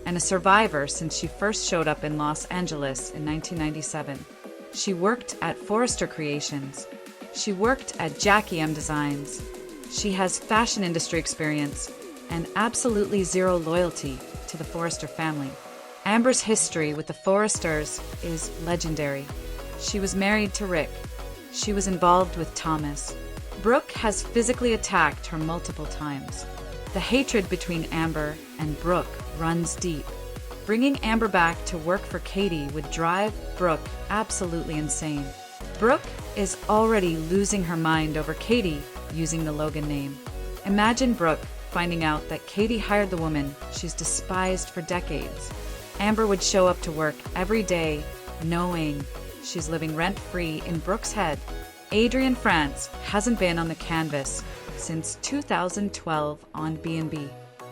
and a survivor since she first showed up in Los Angeles in 1997. She worked at Forrester Creations. She worked at Jackie M Designs. She has fashion industry experience and absolutely zero loyalty to the Forrester family. Amber's history with the Forresters is legendary. She was married to Rick. She was involved with Thomas. Brooke has physically attacked her multiple times. The hatred between Amber and Brooke runs deep. Bringing Amber back to work for Katie would drive Brooke absolutely insane. Brooke is already losing her mind over Katie using the Logan name. Imagine Brooke finding out that Katie hired the woman she's despised for decades. Amber would show up to work every day knowing she's living rent-free in Brooke's head. Adrienne France hasn't been on the canvas since 2012 on B&B.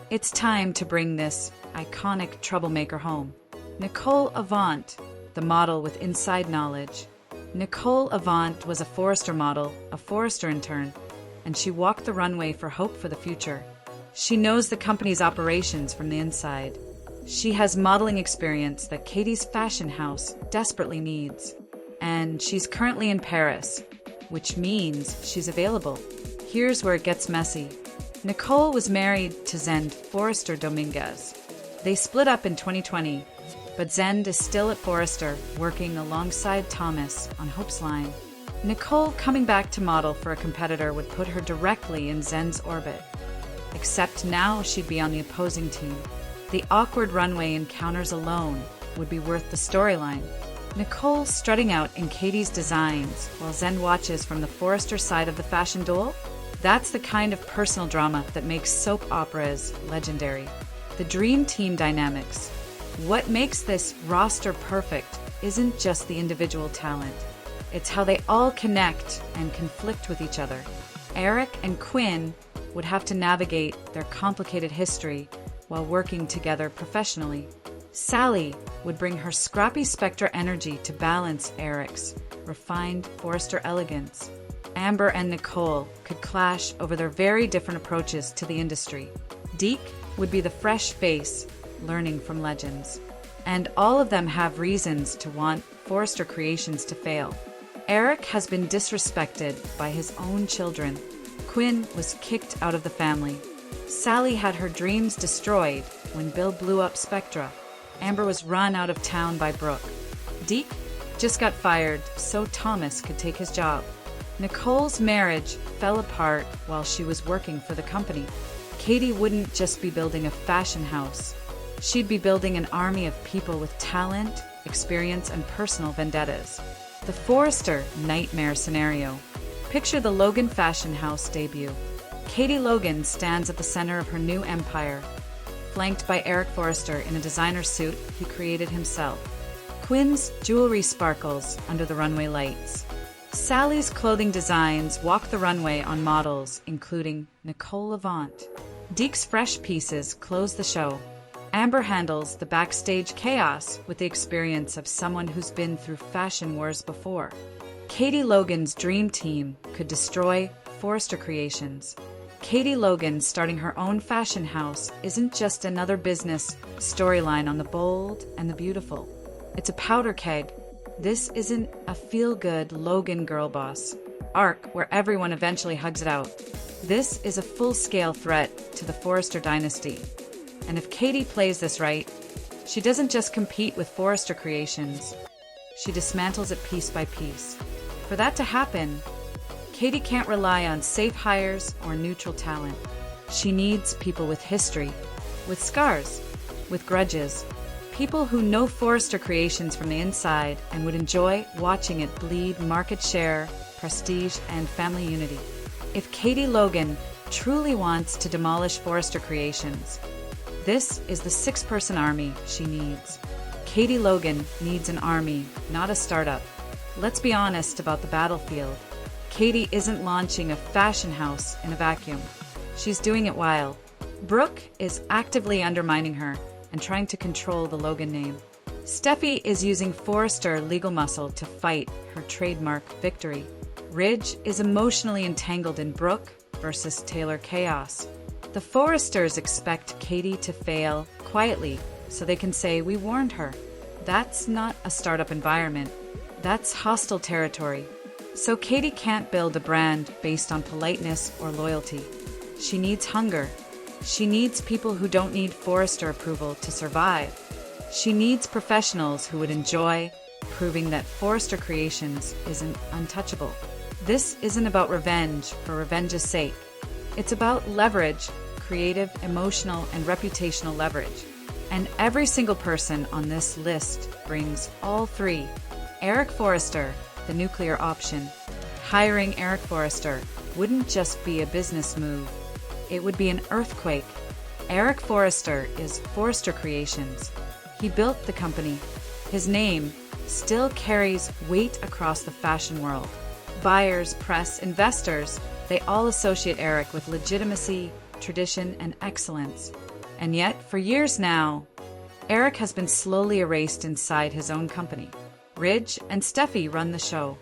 It's time to bring this iconic troublemaker home. Nicole Avant, the model with inside knowledge. Nicole Avant was a Forrester model, a Forrester intern, and she walked the runway for hope for the future. She knows the company's operations from the inside. She has modeling experience that Katie's fashion house desperately needs. And she's currently in Paris, which means she's available. Here's where it gets messy. Nicole was married to Zend Forrester Dominguez. They split up in 2020, but Zend is still at Forrester, working alongside Thomas on Hope's line. Nicole coming back to model for a competitor would put her directly in Zend's orbit. Except now she'd be on the opposing team. The awkward runway encounters alone would be worth the storyline. Nicole strutting out in Katie's designs while Zend watches from the Forrester side of the fashion duel? That's the kind of personal drama that makes soap operas legendary. The dream team dynamics. What makes this roster perfect isn't just the individual talent. It's how they all connect and conflict with each other. Eric and Quinn would have to navigate their complicated history while working together professionally. Sally would bring her scrappy Spectra energy to balance Eric's refined Forrester elegance. Amber and Nicole could clash over their very different approaches to the industry. Deke would be the fresh face, learning from legends. And all of them have reasons to want Forrester Creations to fail. Eric has been disrespected by his own children. Quinn was kicked out of the family. Sally had her dreams destroyed when Bill blew up Spectra. Amber was run out of town by Brooke. Deke just got fired so Thomas could take his job. Nicole's marriage fell apart while she was working for the company. Katie wouldn't just be building a fashion house. She'd be building an army of people with talent, experience, and personal vendettas. The Forrester nightmare scenario. Picture the Logan fashion house debut. Katie Logan stands at the center of her new empire, flanked by Eric Forrester in a designer suit he created himself. Quinn's jewelry sparkles under the runway lights. Sally's clothing designs walk the runway on models, including Nicole Levant. Deke's fresh pieces close the show. Amber handles the backstage chaos with the experience of someone who's been through fashion wars before. Katie Logan's dream team could destroy Forrester Creations. Katie Logan starting her own fashion house isn't just another business storyline on The Bold and the Beautiful. It's a powder keg. This isn't a feel-good Logan girl boss arc where everyone eventually hugs it out. This is a full-scale threat to the Forrester dynasty. And if Katie plays this right, she doesn't just compete with Forrester Creations, she dismantles it piece by piece. For that to happen, Katie can't rely on safe hires or neutral talent. She needs people with history, with scars, with grudges, people who know Forrester Creations from the inside and would enjoy watching it bleed market share, prestige, and family unity. If Katie Logan truly wants to demolish Forrester Creations, this is the six-person army she needs. Katie Logan needs an army, not a startup. Let's be honest about the battlefield. Katie isn't launching a fashion house in a vacuum. She's doing it while Brooke is actively undermining her and trying to control the Logan name. Steffi is using Forrester legal muscle to fight her trademark victory. Ridge is emotionally entangled in Brooke versus Taylor chaos. The Forresters expect Katie to fail quietly so they can say, "We warned her." That's not a startup environment. That's hostile territory. So Katie can't build a brand based on politeness or loyalty. She needs hunger. She needs people who don't need Forrester approval to survive. She needs professionals who would enjoy proving that Forrester Creations isn't untouchable. This isn't about revenge for revenge's sake. It's about leverage, creative, emotional, and reputational leverage. And every single person on this list brings all three. Eric Forrester, the nuclear option. Hiring Eric Forrester wouldn't just be a business move. It would be an earthquake. Eric Forrester is Forrester Creations. He built the company. His name still carries weight across the fashion world. Buyers, press, investors, they all associate Eric with legitimacy, tradition, and excellence. And yet, for years now, Eric has been slowly erased inside his own company. Ridge and Steffi run the show.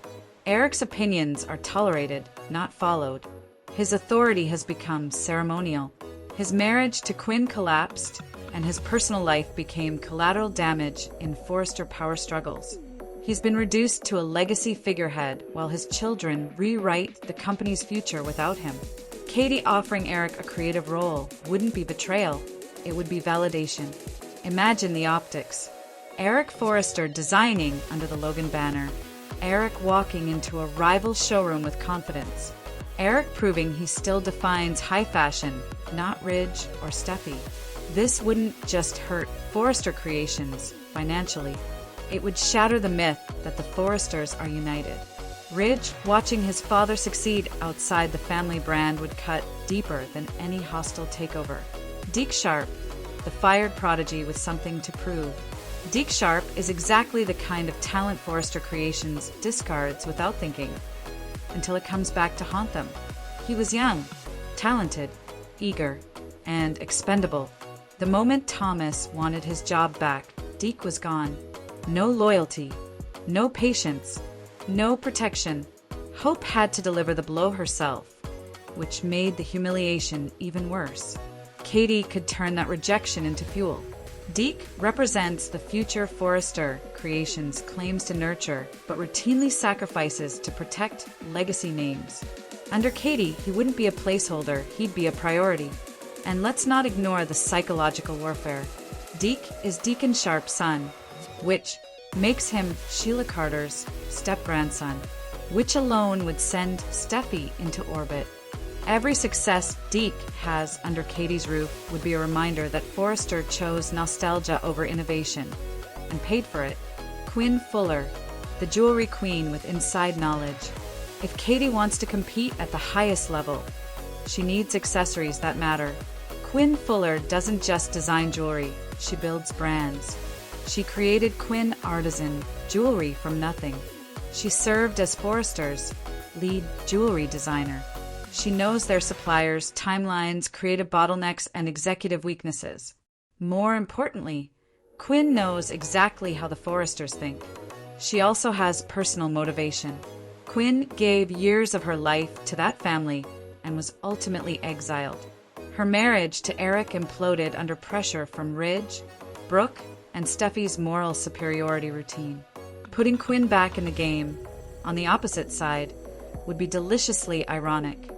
Eric's opinions are tolerated, not followed. His authority has become ceremonial. His marriage to Quinn collapsed, and his personal life became collateral damage in Forrester power struggles. He's been reduced to a legacy figurehead while his children rewrite the company's future without him. Katie offering Eric a creative role wouldn't be betrayal, it would be validation. Imagine the optics. Eric Forrester designing under the Logan banner. Eric walking into a rival showroom with confidence. Eric proving he still defines high fashion, not Ridge or Steffi. This wouldn't just hurt Forrester Creations financially. It would shatter the myth that the Forresters are united. Ridge, watching his father succeed outside the family brand, would cut deeper than any hostile takeover. Deke Sharp, the fired prodigy with something to prove. Deke Sharp is exactly the kind of talent Forrester Creations discards without thinking, until it comes back to haunt them. He was young, talented, eager, and expendable. The moment Thomas wanted his job back, Deke was gone. No loyalty, no patience, no protection. Hope had to deliver the blow herself, which made the humiliation even worse. Katie could turn that rejection into fuel. Deke represents the future Forrester Creations claims to nurture, but routinely sacrifices to protect legacy names. Under Katie, he wouldn't be a placeholder, he'd be a priority. And let's not ignore the psychological warfare. Deke is Deacon Sharp's son, which makes him Sheila Carter's step-grandson, which alone would send Steffi into orbit. Every success Deke has under Katie's roof would be a reminder that Forrester chose nostalgia over innovation, and paid for it. Quinn Fuller, the jewelry queen with inside knowledge. If Katie wants to compete at the highest level, she needs accessories that matter. Quinn Fuller doesn't just design jewelry, she builds brands. She created Quinn Artisan Jewelry from nothing. She served as Forrester's lead jewelry designer. She knows their suppliers, timelines, creative bottlenecks, and executive weaknesses. More importantly, Quinn knows exactly how the Forresters think. She also has personal motivation. Quinn gave years of her life to that family and was ultimately exiled. Her marriage to Eric imploded under pressure from Ridge, Brooke, and Steffi's moral superiority routine. Putting Quinn back in the game, on the opposite side, would be deliciously ironic.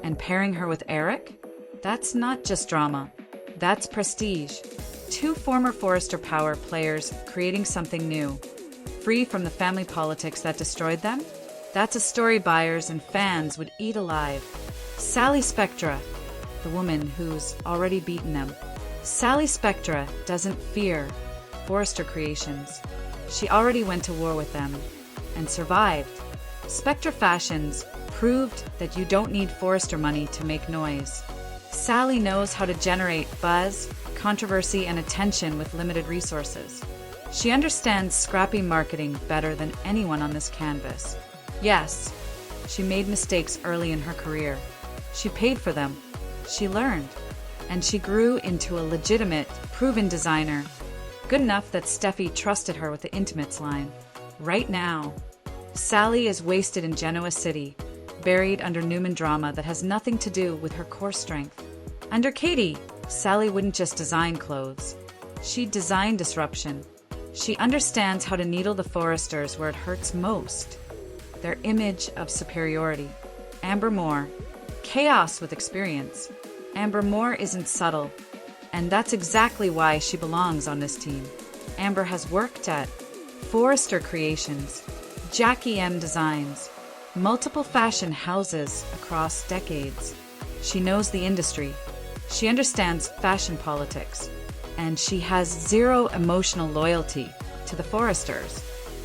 And pairing her with Eric? That's not just drama. That's prestige. Two former Forrester Power players creating something new, free from the family politics that destroyed them? That's a story buyers and fans would eat alive. Sally Spectra, the woman who's already beaten them. Sally Spectra doesn't fear Forrester creations. She already went to war with them and survived. Spectra Fashions proved that you don't need Forrester money to make noise. Sally knows how to generate buzz, controversy, and attention with limited resources. She understands scrappy marketing better than anyone on this canvas. Yes, she made mistakes early in her career. She paid for them. She learned. And she grew into a legitimate, proven designer, good enough that Steffi trusted her with the intimates line. Right now, Sally is wasted in Genoa City, buried under Newman drama that has nothing to do with her core strength. Under Katie, Sally wouldn't just design clothes. She'd design disruption. She understands how to needle the Forresters where it hurts most. Their image of superiority. Amber Moore. Chaos with experience. Amber Moore isn't subtle, and that's exactly why she belongs on this team. Amber has worked at Forrester Creations, Jackie M Designs, multiple fashion houses across decades. She knows the industry. She understands fashion politics. And she has zero emotional loyalty to the Forresters.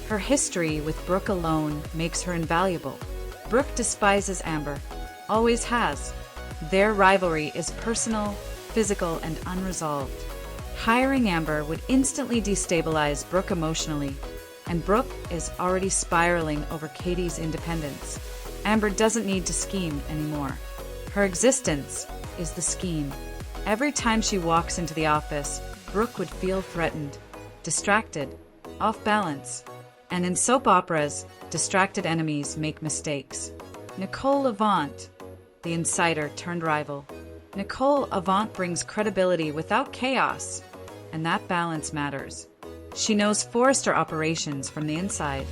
Her history with Brooke alone makes her invaluable. Brooke despises Amber. Always has. Their rivalry is personal, physical, and unresolved. Hiring Amber would instantly destabilize Brooke emotionally, and Brooke is already spiraling over Katie's independence. Amber doesn't need to scheme anymore. Her existence is the scheme. Every time she walks into the office, Brooke would feel threatened, distracted, off balance. And in soap operas, distracted enemies make mistakes. Nicole Avant, the insider turned rival. Nicole Avant brings credibility without chaos, and that balance matters. She knows Forrester operations from the inside.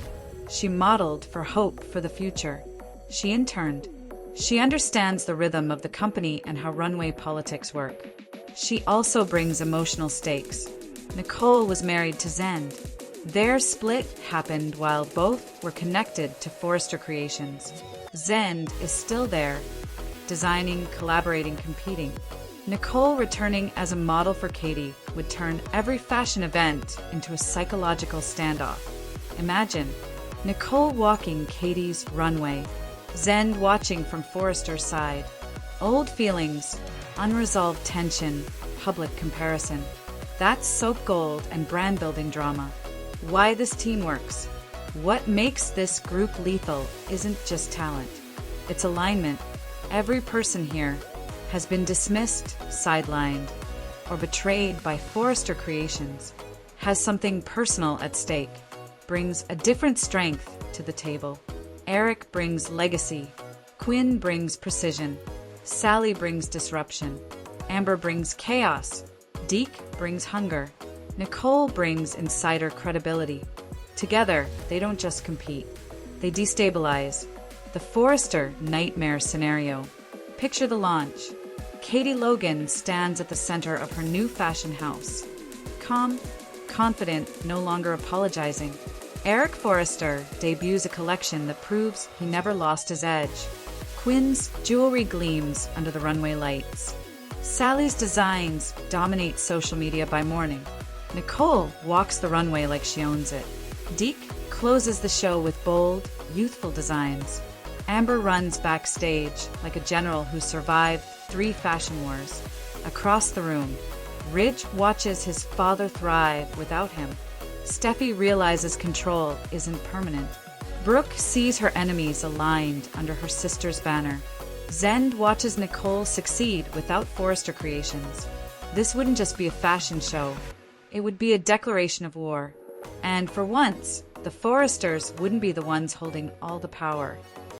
She modeled for hope for the future. She interned. She understands the rhythm of the company and how runway politics work. She also brings emotional stakes. Nicole was married to Zend. Their split happened while both were connected to Forrester Creations. Zend is still there, designing, collaborating, competing. Nicole returning as a model for Katie would turn every fashion event into a psychological standoff. Imagine Nicole walking Katie's runway, Zend watching from Forrester's side. Old feelings, unresolved tension, public comparison. That's soap gold and brand building drama. Why this team works. What makes this group lethal isn't just talent. It's alignment. Every person here has been dismissed, sidelined, or betrayed by Forrester Creations, has something personal at stake, brings a different strength to the table. Eric brings legacy. Quinn brings precision. Sally brings disruption. Amber brings chaos. Deke brings hunger. Nicole brings insider credibility. Together, they don't just compete. They destabilize. The Forrester nightmare scenario. Picture the launch. Katie Logan stands at the center of her new fashion house. Calm, confident, no longer apologizing. Eric Forrester debuts a collection that proves he never lost his edge. Quinn's jewelry gleams under the runway lights. Sally's designs dominate social media by morning. Nicole walks the runway like she owns it. Deke closes the show with bold, youthful designs. Amber runs backstage like a general who survived 3 fashion wars. Across the room, Ridge watches his father thrive without him. Steffi realizes control isn't permanent. Brooke sees her enemies aligned under her sister's banner. Zend watches Nicole succeed without Forrester creations. This wouldn't just be a fashion show. It would be a declaration of war. And for once, the Forresters wouldn't be the ones holding all the power.